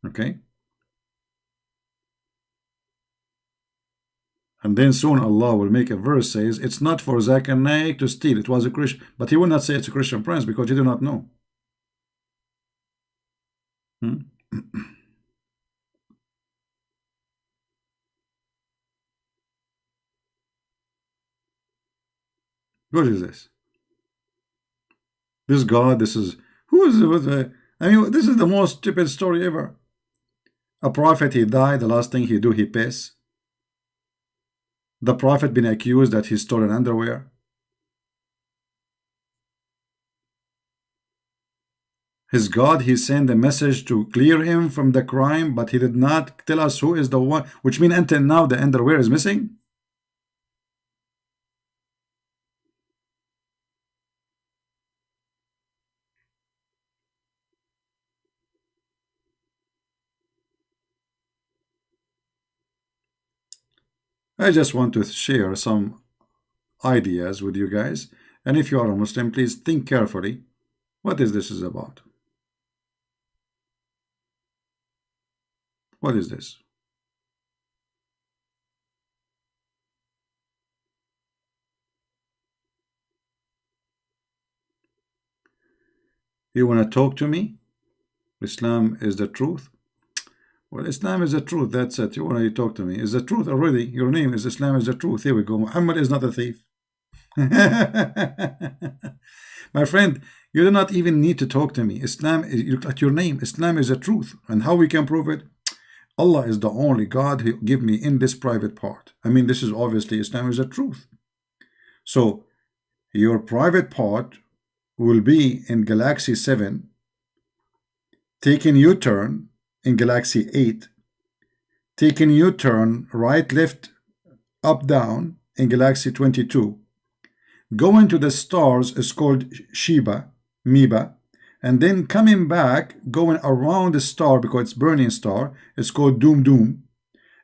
Okay? And then soon Allah will make a verse says, it's not for Zakir Naik to steal. It was a Christian. But he will not say it's a Christian prince because you do not know. What is this? This God, this is, who is it? I mean, this is the most stupid story ever. A prophet, he died, the last thing he do, he piss. The prophet been accused that he stole an underwear. His God, he sent a message to clear him from the crime, but he did not tell us who is the one, which means until now the underwear is missing. I just want to share some ideas with you guys. And if you are a Muslim, please think carefully. What is this about? What is this? You want to talk to me? Islam is the truth. Well, Islam is the truth. That's it. You want to talk to me? Is the truth already? Your name is Islam is the truth. Here we go. Muhammad is not a thief. My friend, you do not even need to talk to me. Islam is, you look at your name. Islam is the truth. And how we can prove it? Allah is the only God who give me in this private part. I mean, this is obviously Islam is the truth. So your private part will be in Galaxy 7, taking U-turn in Galaxy 8, taking U-turn right, left, up, down in Galaxy 22, going to the stars is called Sheba, Meba, and then coming back, going around the star because it's burning star, it's called Doom Doom,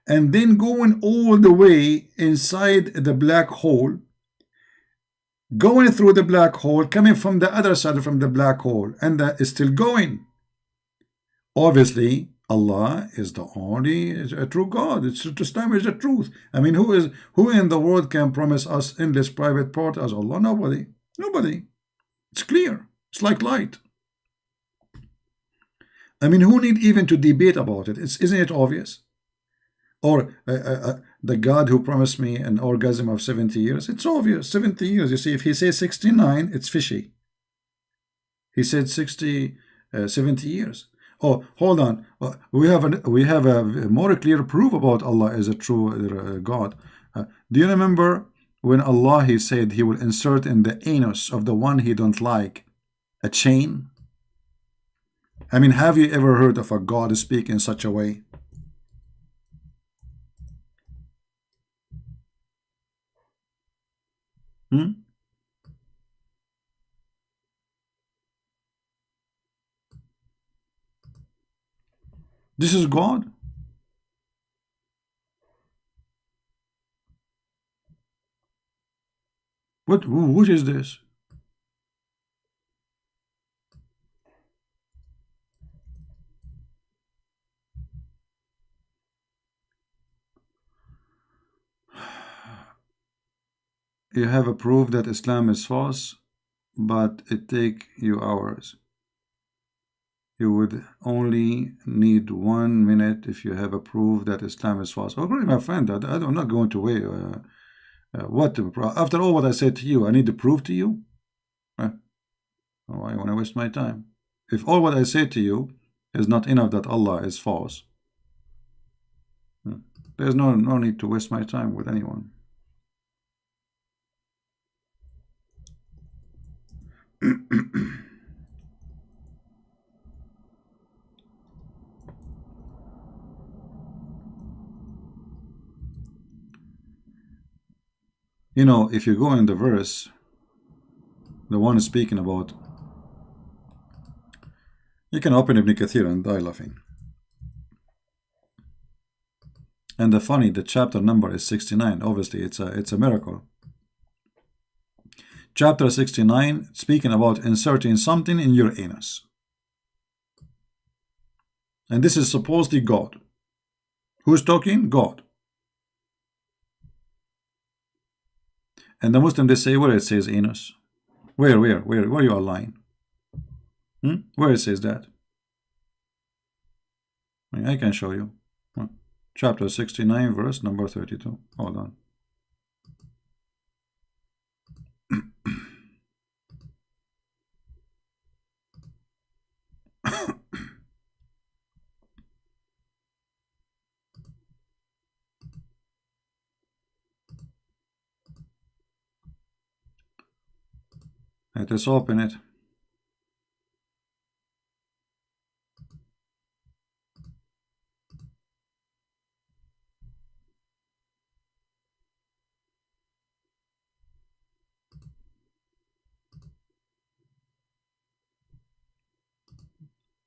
and then going all the way inside the black hole, going through the black hole, coming from the other side from the black hole, and that is still going. Obviously, Allah is the only true God. It's Islam is the truth. I mean, who in the world can promise us in this private part as Allah? Nobody. Nobody. It's clear. It's like light. I mean, who need even to debate about it? Isn't it obvious? Or the God who promised me an orgasm of 70 years. It's obvious. 70 years. You see, if he says 69, it's fishy. He said 70 years. Oh, hold on. We have a more clear proof about Allah as a true God. Do you remember when Allah he said he will insert in the anus of the one he don't like a chain? I mean, have you ever heard of a God speak in such a way? This is God? What is this? You have a proof that Islam is false, but it take you hours. You would only need 1 minute if you have a proof that Islam is false. Okay, my friend, I'm not going to wait. After all what I said to you, I need to prove to you? Why want to waste my time? If all what I say to you is not enough that Allah is false, there's no need to waste my time with anyone. You know, if you go in the verse, the one speaking about, you can open Ibn Kathir and die laughing. And the funny, the chapter number is 69. Obviously, it's a miracle. Chapter 69, speaking about inserting something in your anus. And this is supposedly God. Who's talking? God. And the Muslim, they say where it says anus. Where you are lying? Where it says that? I can show you. Chapter 69, verse number 32. Hold on. Let us open it.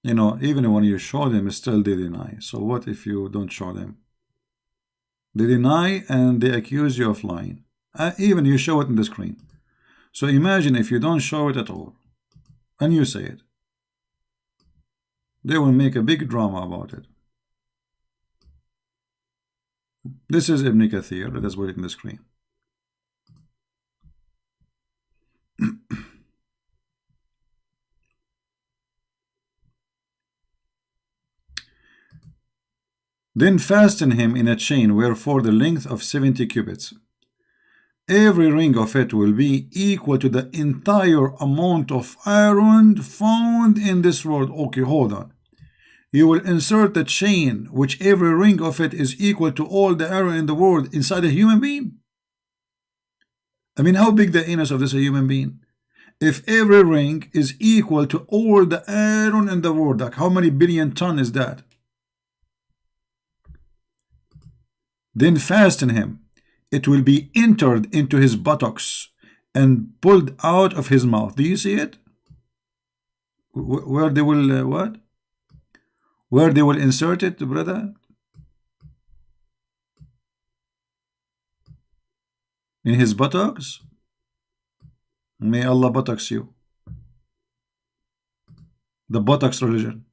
You know, even when you show them, still they deny. So what if you don't show them? They deny and they accuse you of lying. Even you show it in the screen. So imagine if you don't show it at all, and you say it. They will make a big drama about it. This is Ibn Kathir. Let us put it in the screen. Then fasten him in a chain, wherefore the length of 70 cubits. Every ring of it will be equal to the entire amount of iron found in this world. Okay, hold on. You will insert the chain, which every ring of it is equal to all the iron in the world, inside a human being? I mean, how big the anus of this human being? If every ring is equal to all the iron in the world, like how many billion ton is that? Then fasten him. It will be entered into his buttocks and pulled out of his mouth. Do you see it? Where they will what? Where they will insert it, brother? In his buttocks? May Allah buttocks you. The buttocks religion.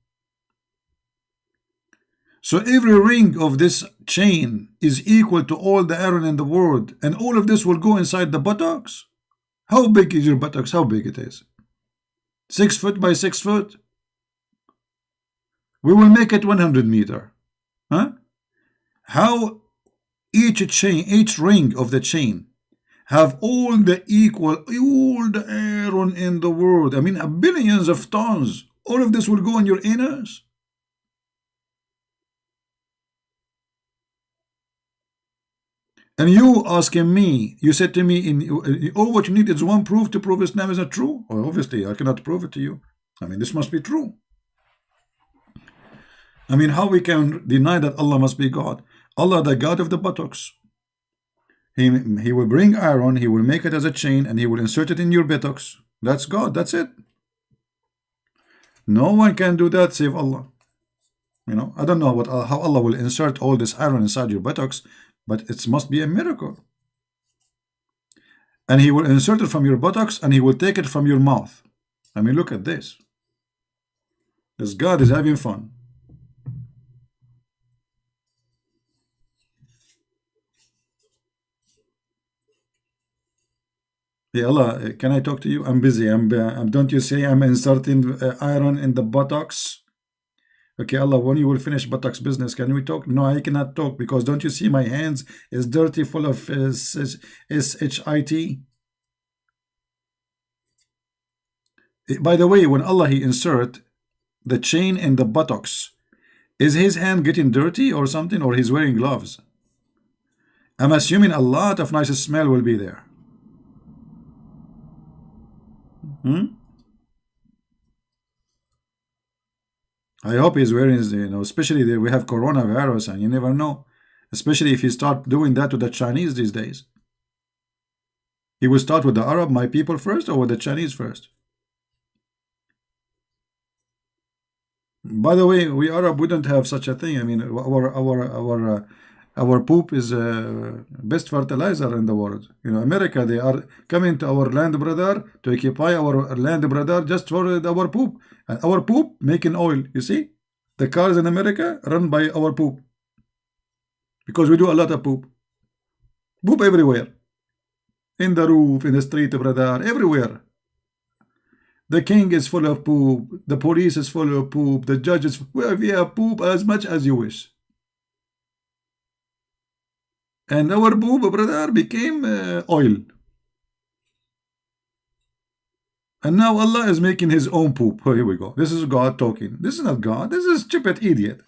So every ring of this chain is equal to all the iron in the world, and all of this will go inside the buttocks? How big is your buttocks? How big it is? 6 foot by 6 foot? We will make it 100 meter. Huh? How each chain, each ring of the chain have all the iron in the world? I mean, billions of tons. All of this will go in your anus? And you asking me, you said to me, all what you need is one proof to prove Islam is not true? Well, obviously, I cannot prove it to you. I mean, this must be true. I mean, how we can deny that Allah must be God? Allah, the God of the buttocks. He will bring iron, He will make it as a chain, and He will insert it in your buttocks. That's God, that's it. No one can do that save Allah. I don't know how Allah will insert all this iron inside your buttocks, but it must be a miracle. And He will insert it from your buttocks, and He will take it from your mouth. I mean, look at this. This God is having fun. Yeah, Allah, can I talk to you? I'm busy. Don't you say I'm inserting iron in the buttocks? Okay, Allah, when you will finish buttocks business, can we talk? No, I cannot talk because don't you see my hands is dirty, full of shit. By the way, when Allah He insert the chain in the buttocks, is his hand getting dirty or something, or he's wearing gloves? I'm assuming a lot of nice smell will be there. I hope he's wearing, especially we have coronavirus, and you never know. Especially if he start doing that to the Chinese these days. He will start with the Arab, my people first, or with the Chinese first? By the way, we Arab, we don't have such a thing. I mean, our poop is best fertilizer in the world. America, they are coming to our land, brother, to occupy our land, brother, just for our poop. And our poop making oil. You see, the cars in America run by our poop because we do a lot of poop. Poop everywhere, in the roof, in the street, brother, everywhere. The king is full of poop. The police is full of poop. The judges, well, we have poop as much as you wish. And our poop, brother, became oil. And now Allah is making His own poop. Oh, here we go. This is God talking. This is not God. This is a stupid idiot.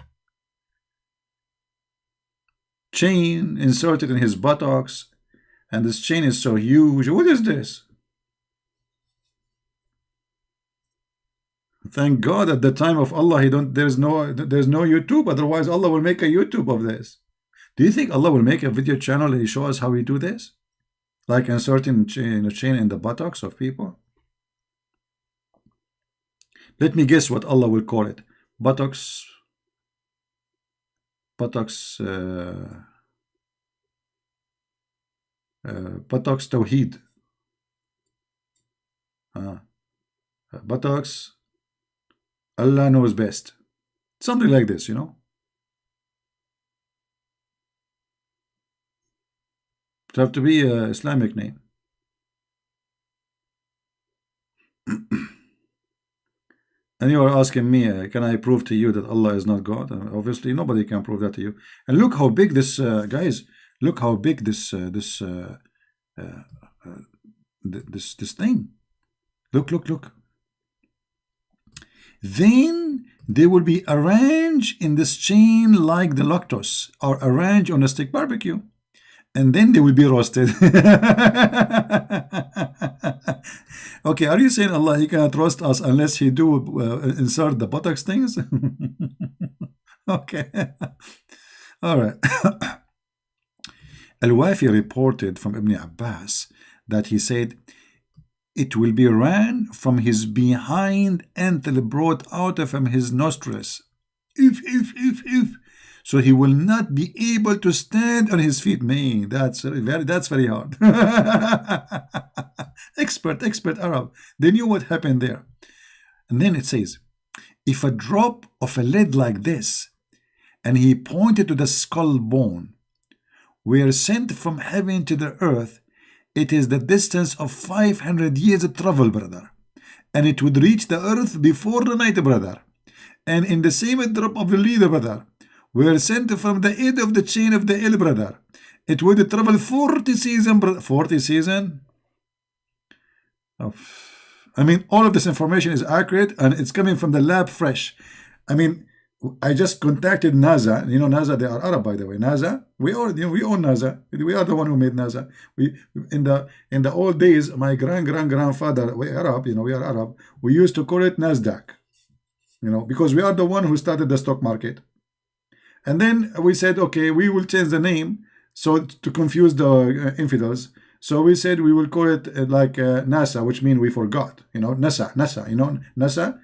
Chain inserted in his buttocks. And this chain is so huge. What is this? Thank God at the time of Allah, there's no YouTube. Otherwise, Allah will make a YouTube of this. Do you think Allah will make a video channel and He show us how we do this? Like inserting chain in the buttocks of people? Let me guess what Allah will call it. Buttocks Tawheed. Buttocks, Allah knows best. Something like this, It have to be an Islamic name. And you are asking me, can I prove to you that Allah is not God? Obviously, nobody can prove that to you. And look how big this, guys. Look how big this thing. Look. Then they will be arranged in this chain like the lactose, or arranged on a stick barbecue, and then they will be roasted. Okay, are you saying Allah He cannot roast us unless He do insert the buttocks things? Okay. All right. Al-Wafi reported from Ibn Abbas that he said, it will be ran from his behind until brought out of him his nostrils. If. So he will not be able to stand on his feet. Man, that's very hard. Expert Arab. They knew what happened there. And then it says, if a drop of a lead like this, and he pointed to the skull bone, were sent from heaven to the earth, it is the distance of 500 years of travel, brother. And it would reach the earth before the night, brother. And in the same drop of the lead, brother, were sent from the end of the chain of the L, brother. It would travel 40 seasons, brother. 40 seasons? Oh. I mean, all of this information is accurate, and it's coming from the lab fresh. I mean, I just contacted NASA. NASA, they are Arab, by the way. NASA, we own NASA. We are the one who made NASA. We in the old days, my grandfather, we Arab. We are Arab. We used to call it Nasdaq. Because we are the one who started the stock market. And then we said, okay, we will change the name so to confuse the infidels. So we said we will call it like NASA, which means we forgot. NASA. NASA.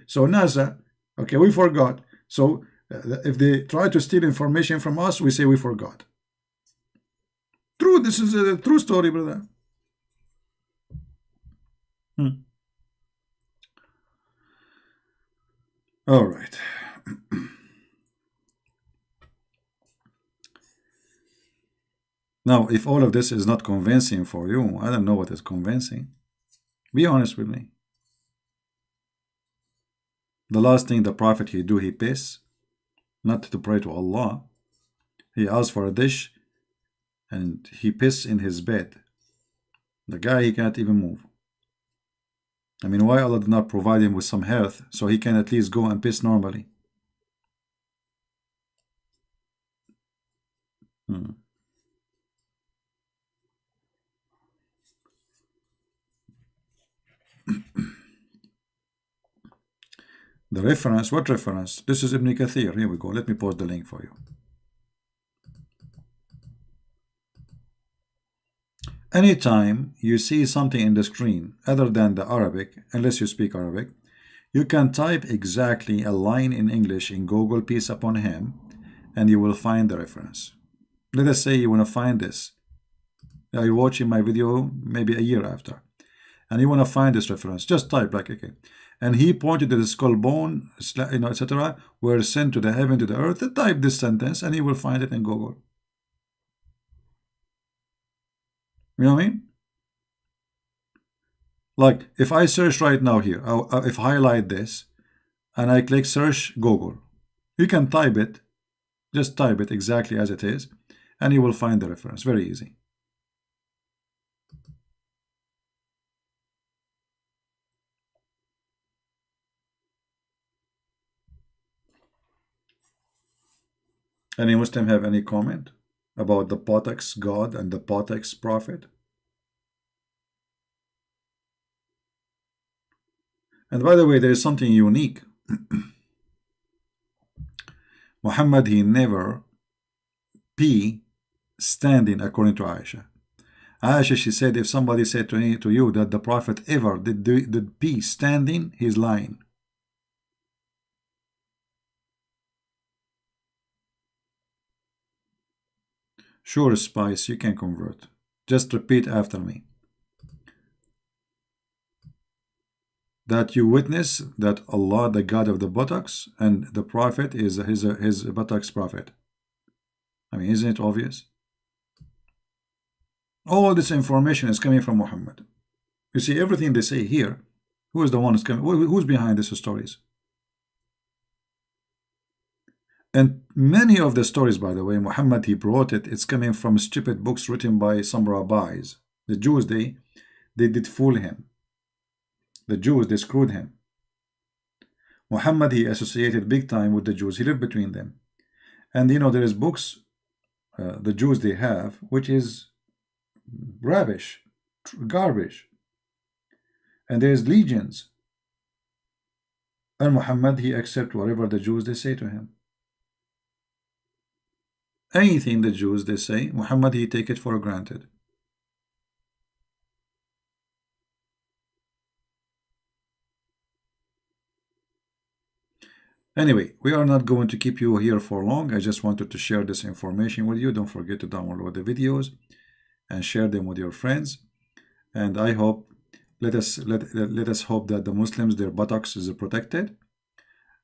So NASA. Okay, we forgot. So If they try to steal information from us, we say we forgot. True, this is a true story, brother. All right. Now, if all of this is not convincing for you, I don't know what is convincing. Be honest with me. The last thing the Prophet he do, he piss, not to pray to Allah. He asks for a dish and he piss in his bed. The guy, he can't even move. I mean, why Allah did not provide him with some health so he can at least go and piss normally? The reference, what reference? This is Ibn Kathir. Here we go. Let me post the link for you. Anytime you see something in the screen other than the Arabic, unless you speak Arabic, you can type exactly a line in English in Google, peace upon him, and you will find the reference. Let us say you want to find this. You're watching my video maybe a year after, and you want to find this reference. Just type like, okay. And he pointed to the skull bone, etc., were sent to the heaven, to the earth. Type this sentence, and you will find it in Google. You know what I mean? Like, if I search right now here, if I highlight this, and I click search Google, you can type it, just type it exactly as it is, and you will find the reference. Very easy. Any Muslim have any comment about the Potex God and the Potex Prophet? And by the way, there is something unique. Muhammad, he never pee standing, according to Aisha. Aisha, she said, if somebody said to you that the Prophet ever did pee standing, he's lying. Sure, Spice, you can convert. Just repeat after me. That you witness that Allah, the God of the buttocks, and the Prophet is his buttocks prophet. I mean, isn't it obvious? All this information is coming from Muhammad. You see, everything they say here, who is the one who's coming? Who's behind these stories? And many of the stories, by the way, Muhammad, he brought it. It's coming from stupid books written by some rabbis. The Jews, they did fool him. The Jews, they screwed him. Muhammad, he associated big time with the Jews. He lived between them. And there is books, the Jews they have, which is rubbish, garbage. And there's legions. And Muhammad, he accepts whatever the Jews they say to him. Anything the Jews they say, Muhammad, he take it for granted. Anyway, we are not going to keep you here for long. I just wanted to share this information with you. Don't forget to download the videos and share them with your friends. And I hope, let us hope that the Muslims, their buttocks is protected.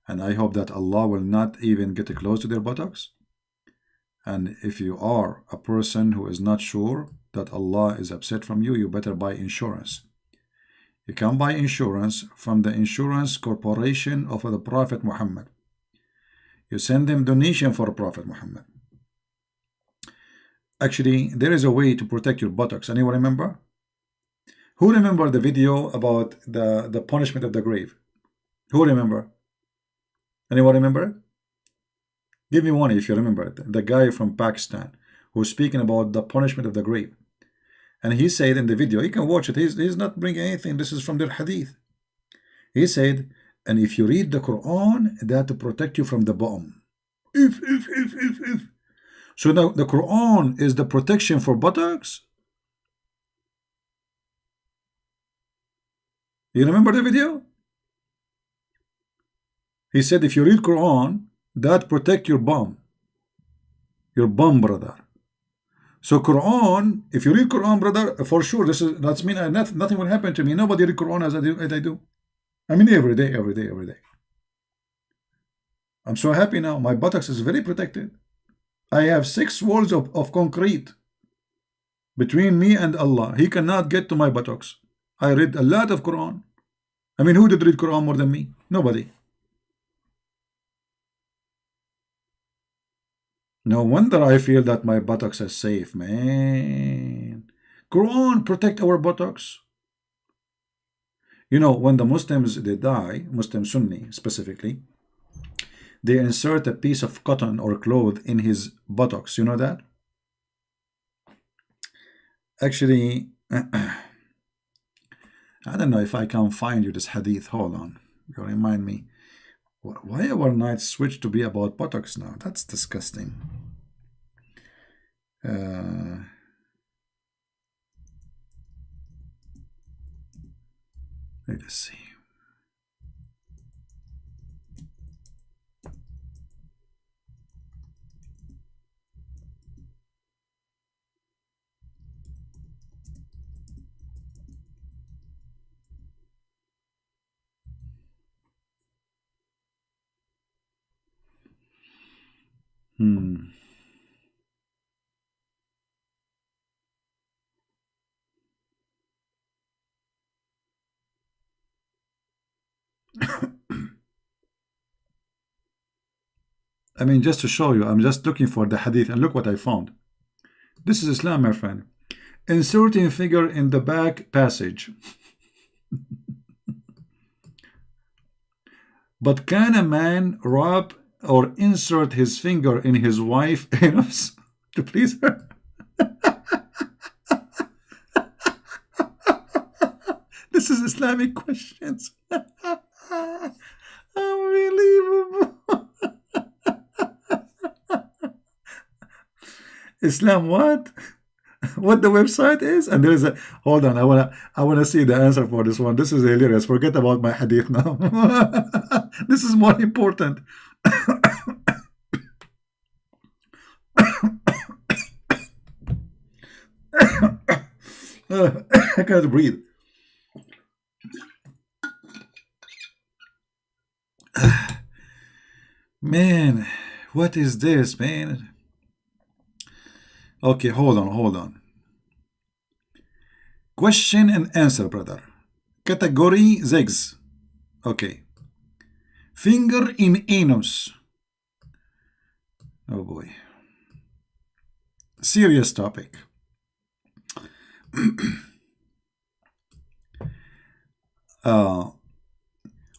And I hope that Allah will not even get close to their buttocks. And if you are a person who is not sure that Allah is upset from you, you better buy insurance. You can buy insurance from the insurance corporation of the Prophet Muhammad. You send them donation for Prophet Muhammad. Actually, there is a way to protect your buttocks. Anyone remember? Who remember the video about the punishment of the grave? Who remember? Anyone remember it? Give me one if you remember it. The guy from Pakistan who's speaking about the punishment of the grave. And he said in the video, you can watch it, he's not bringing anything, this is from their hadith. He said, and if you read the Quran, that to protect you from the bomb. If. So now the Quran is the protection for buttocks? You remember the video? He said, if you read Quran, that protect your bum, brother. So Quran, if you read Quran, brother, for sure, that's mean nothing will happen to me. Nobody read Quran as I do. I mean, every day, every day, every day. I'm so happy now. My buttocks is very protected. I have 6 walls of concrete between me and Allah. He cannot get to my buttocks. I read a lot of Quran. I mean, who did read Quran more than me? Nobody. No wonder I feel that my buttocks are safe, man. Quran protect our buttocks. You know, when the Muslims, they die, Muslim Sunni specifically, they insert a piece of cotton or cloth in his buttocks. You know that? Actually, I don't know if I can find you this hadith. Hold on. You remind me. Why our nights switch to be about buttocks now? That's disgusting. Let us see. I mean, just to show you, I'm just looking for the hadith, and look what I found. This is Islam, my friend. Inserting finger in the back passage. But can a man rub or insert his finger in his wife's anus to please her? This is Islamic questions. Unbelievable. Islam what? What the website is? And there is a hold on, I wanna see the answer for this one. This is hilarious. Forget about my hadith now. This is more important. I can't breathe. Man, what is this, man? Okay, hold on. Question and answer, brother. Category 6. Okay. Finger in anus. Oh boy. Serious topic.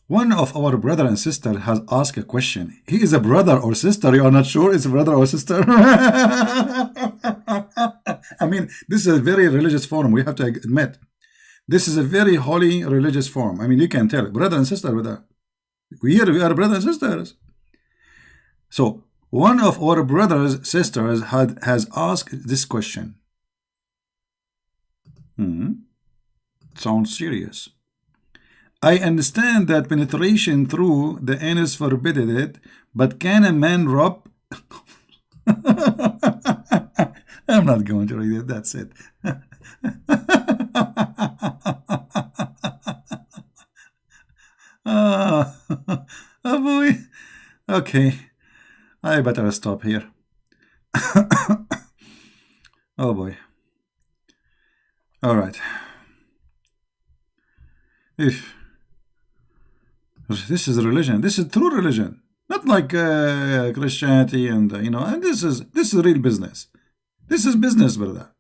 One of our brother and sister has asked a question. He is a brother or sister. You are not sure it's a brother or sister? I mean, this is a very religious forum. We have to admit. This is a very holy religious forum. I mean, you can tell. Brother and sister, brother. We are brothers and sisters. So, one of our brothers, sisters has asked this question. Sounds serious. I understand that penetration through the anus forbidden it, but can a man rub? I'm not going to read it. That's it. Oh boy. Okay. I better stop here. Oh boy. All right. This is religion. This is true religion, not like Christianity and And this is real business. This is business, brother.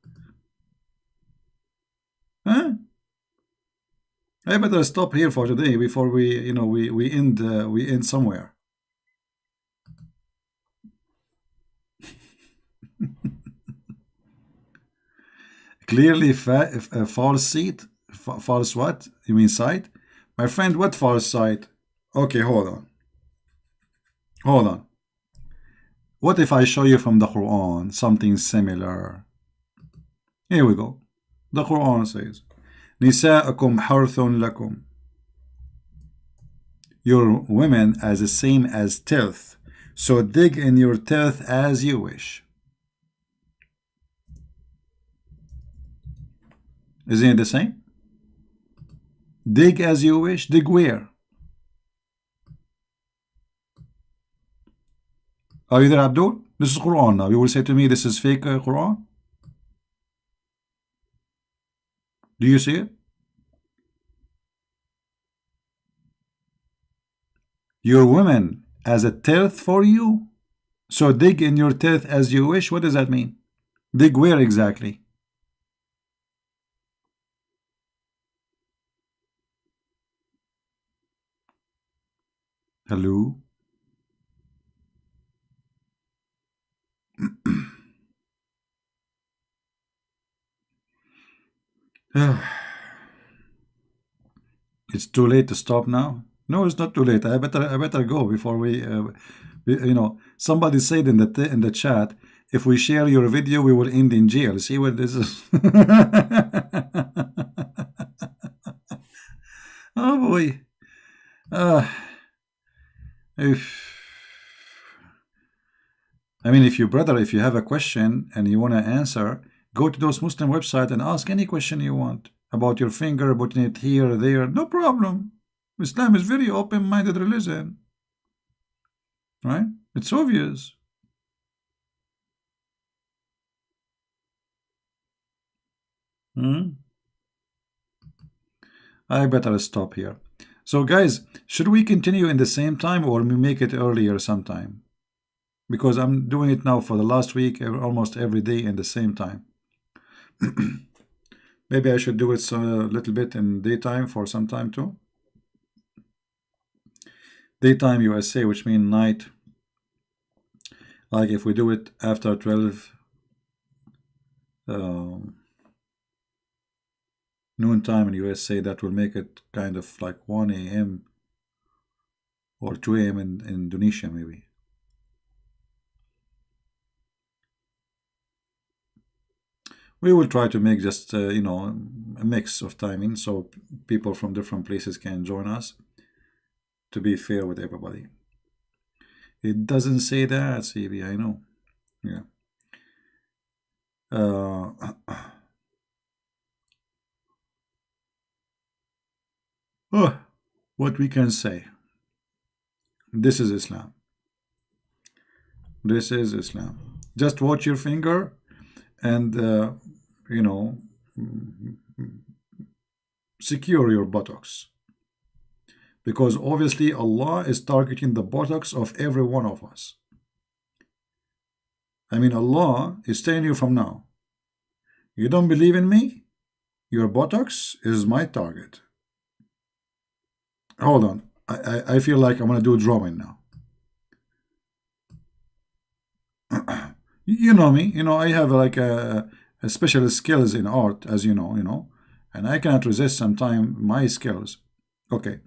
Huh? I better stop here for today before we end somewhere. Clearly, false seat. False what? You mean sight? My friend, what false sight? Okay, hold on. What if I show you from the Quran something similar? Here we go. The Quran says, Nisa'akum harthun lakum. Your women as the same as tilth So dig in your teeth as you wish. Isn't it the same? Dig as you wish. Dig where? Are you there, Abdul? This is Quran now. You will say to me, this is fake Quran? Do you see it? Your women as a teeth for you? So dig in your teeth as you wish? What does that mean? Dig where exactly? Hello? It's too late to stop now? No, it's not too late. I better go before somebody said in the chat, if we share your video, we will end in jail. See what this is? Oh boy. If you brother, if you have a question and you want to answer, go to those Muslim website and ask any question you want about your finger, putting it here or there. No problem. Islam is very open-minded religion, right? It's obvious. I better stop here. So guys, should we continue in the same time or we make it earlier sometime? Because I'm doing it now for the last week, almost every day in the same time. Maybe I should do it a little bit in daytime for some time too. Daytime USA, which means night. Like if we do it after 12 noon time in USA, that will make it kind of like 1 a.m. or 2 a.m. in Indonesia maybe. We will try to make just a mix of timing so people from different places can join us, to be fair with everybody. It doesn't say that, CB, I know. Yeah. What we can say. This is Islam. This is Islam. Just watch your finger and, secure your buttocks. Because obviously Allah is targeting the buttocks of every one of us. Allah is telling you from now, you don't believe in me? Your buttocks is my target. Hold on. I feel like I'm going to do drumming now. You know me. I have like a special skills in art, as you know, and I cannot resist sometimes my skills. Okay.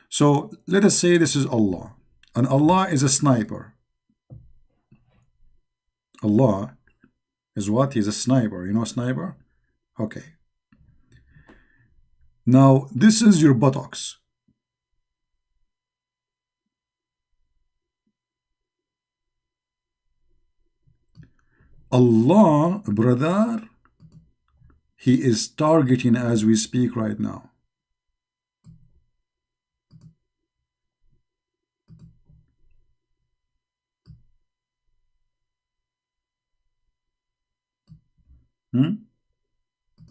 So let us say this is Allah. And Allah is a sniper. Allah is what? He's a sniper. You know sniper? Okay. Now, this is your buttocks. Allah, brother, He is targeting as we speak right now.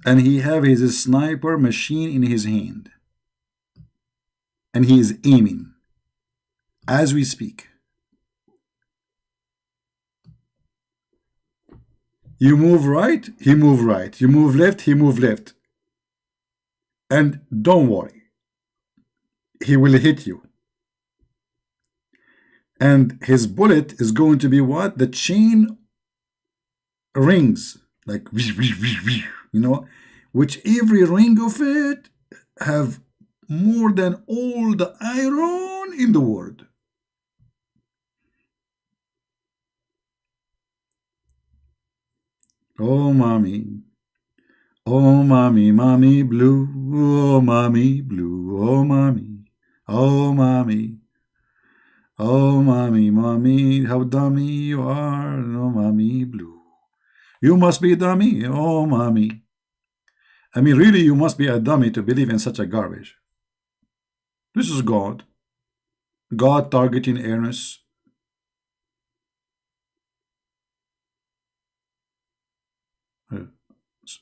And he have his sniper machine in his hand. And he is aiming as we speak. You move right, he move right. You move left, he move left. And don't worry, he will hit you. And his bullet is going to be what? The chain rings, like, which every ring of it have more than all the iron in the world. Oh, mommy. Oh, mommy, mommy blue. Oh, mommy blue. Oh, mommy. Oh, mommy. Oh, mommy, mommy, how dummy you are. No, mommy blue. You must be dummy. Oh, mommy. I mean, really, you must be a dummy to believe in such a garbage. This is God. God targeting Ernest.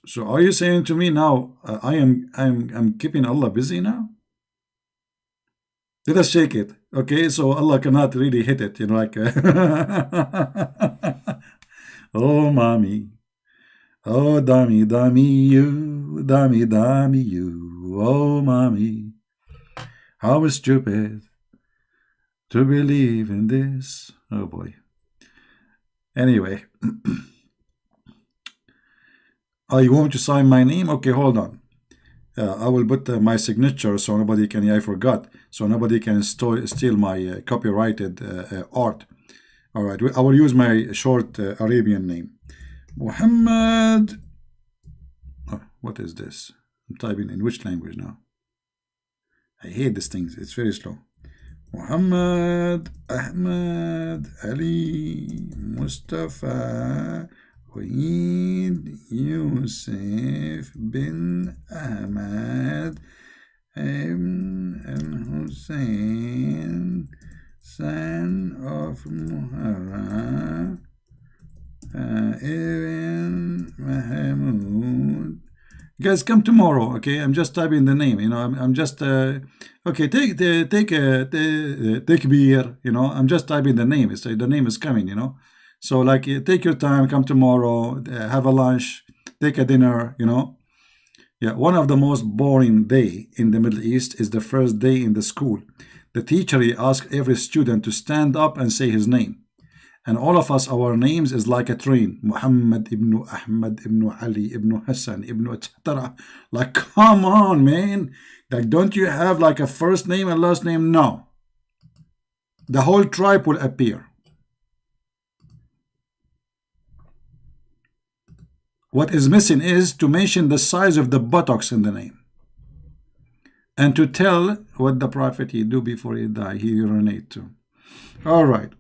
So are you saying to me now, I'm keeping Allah busy now? Let us shake it. Okay, so Allah cannot really hit it, like oh mommy. Oh dummy, dummy you, dummy, dummy you. Oh mommy. How stupid to believe in this. Oh boy. Anyway. Oh, you want me to sign my name? Okay, hold on. I will put my signature so nobody can, I forgot, so nobody can steal my copyrighted art. All right, I will use my short Arabian name. Mohamed. Oh, what is this? I'm typing in which language now? I hate these things. It's very slow. Mohamed Ahmed Ali Mustafa Wahid Yusuf bin Ahmed Ibn Hussein, son of Muharram Ibn Mahmoud. Guys, come tomorrow, okay? I'm just typing the name, I'm just okay. Take beer, I'm just typing the name. It's the name is coming, So like, take your time, come tomorrow, have a lunch, take a dinner, Yeah, one of the most boring day in the Middle East is the first day in the school. The teacher asks every student to stand up and say his name. And all of us, our names is like a train. Muhammad ibn Ahmad ibn Ali ibn Hassan ibn etc. Like, come on, man. Like, don't you have like a first name and last name? No. The whole tribe will appear. What is missing is to mention the size of the buttocks in the name. And to tell what the prophet he do before he die. He urinate too. All right.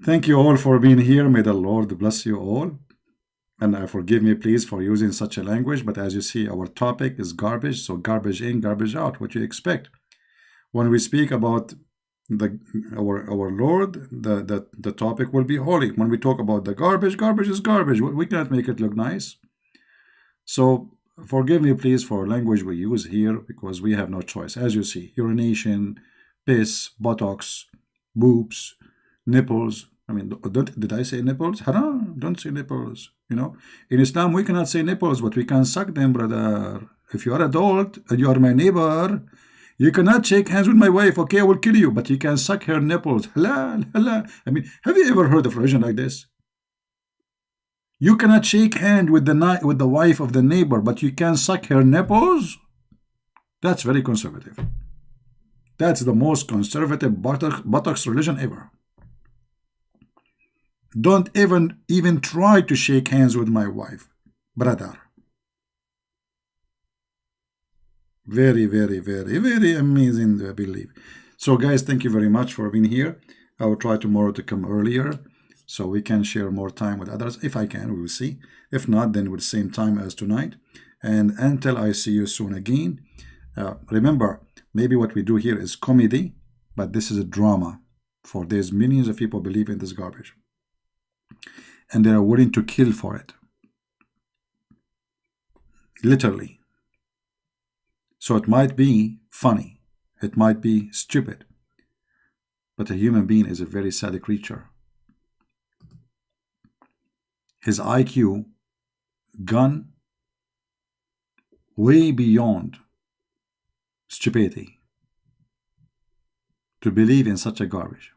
Thank you all for being here. May the Lord bless you all. And forgive me, please, for using such a language. But as you see, our topic is garbage. So garbage in, garbage out. What you expect. When we speak about our Lord, the topic will be holy. When we talk about the garbage, garbage is garbage. We cannot make it look nice. So forgive me, please, for language we use here, because we have no choice. As you see, urination, piss, buttocks, boobs, nipples. I mean, did I say nipples? Haram, don't say nipples. In Islam, we cannot say nipples, but we can suck them, brother. If you are adult and you are my neighbor, you cannot shake hands with my wife. Okay, I will kill you, but you can suck her nipples. Halal, halal. I mean, have you ever heard of religion like this? You cannot shake hand with the wife of the neighbor, but you can suck her nipples? That's very conservative. That's the most conservative buttocks religion ever. Don't even try to shake hands with my wife, brother. Very, very, very, very amazing, I believe. So guys, thank you very much for being here. I will try tomorrow to come earlier so we can share more time with others. If I can, we will see. If not, then with the same time as tonight. And until I see you soon again, remember, maybe what we do here is comedy, but this is a drama. For there's millions of people believe in this garbage. And they are willing to kill for it. Literally. So it might be funny. It might be stupid. But a human being is a very sad creature. His IQ gone way beyond stupidity to believe in such a garbage.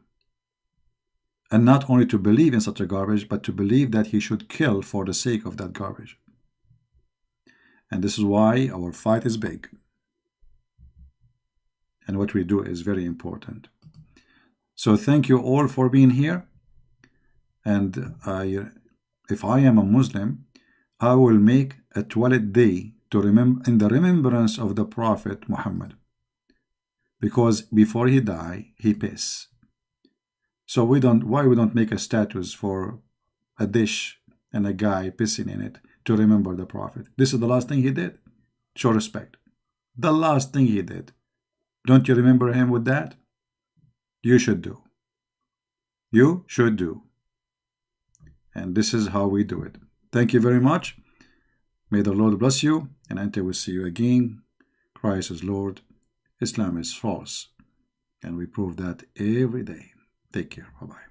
And not only to believe in such a garbage, but to believe that he should kill for the sake of that garbage. And this is why our fight is big. And what we do is very important. So thank you all for being here. And if I am a Muslim, I will make a 12th day to remember in the remembrance of the Prophet Muhammad. because before he die, he piss. So why we don't make a statues for a dish and a guy pissing in it to remember the Prophet? This is the last thing he did. Show respect. The last thing he did. Don't you remember him with that? You should do. You should do. And this is how we do it. Thank you very much. May the Lord bless you, and until we see you again, Christ is Lord, Islam is false, and we prove that every day. Take care. Bye-bye.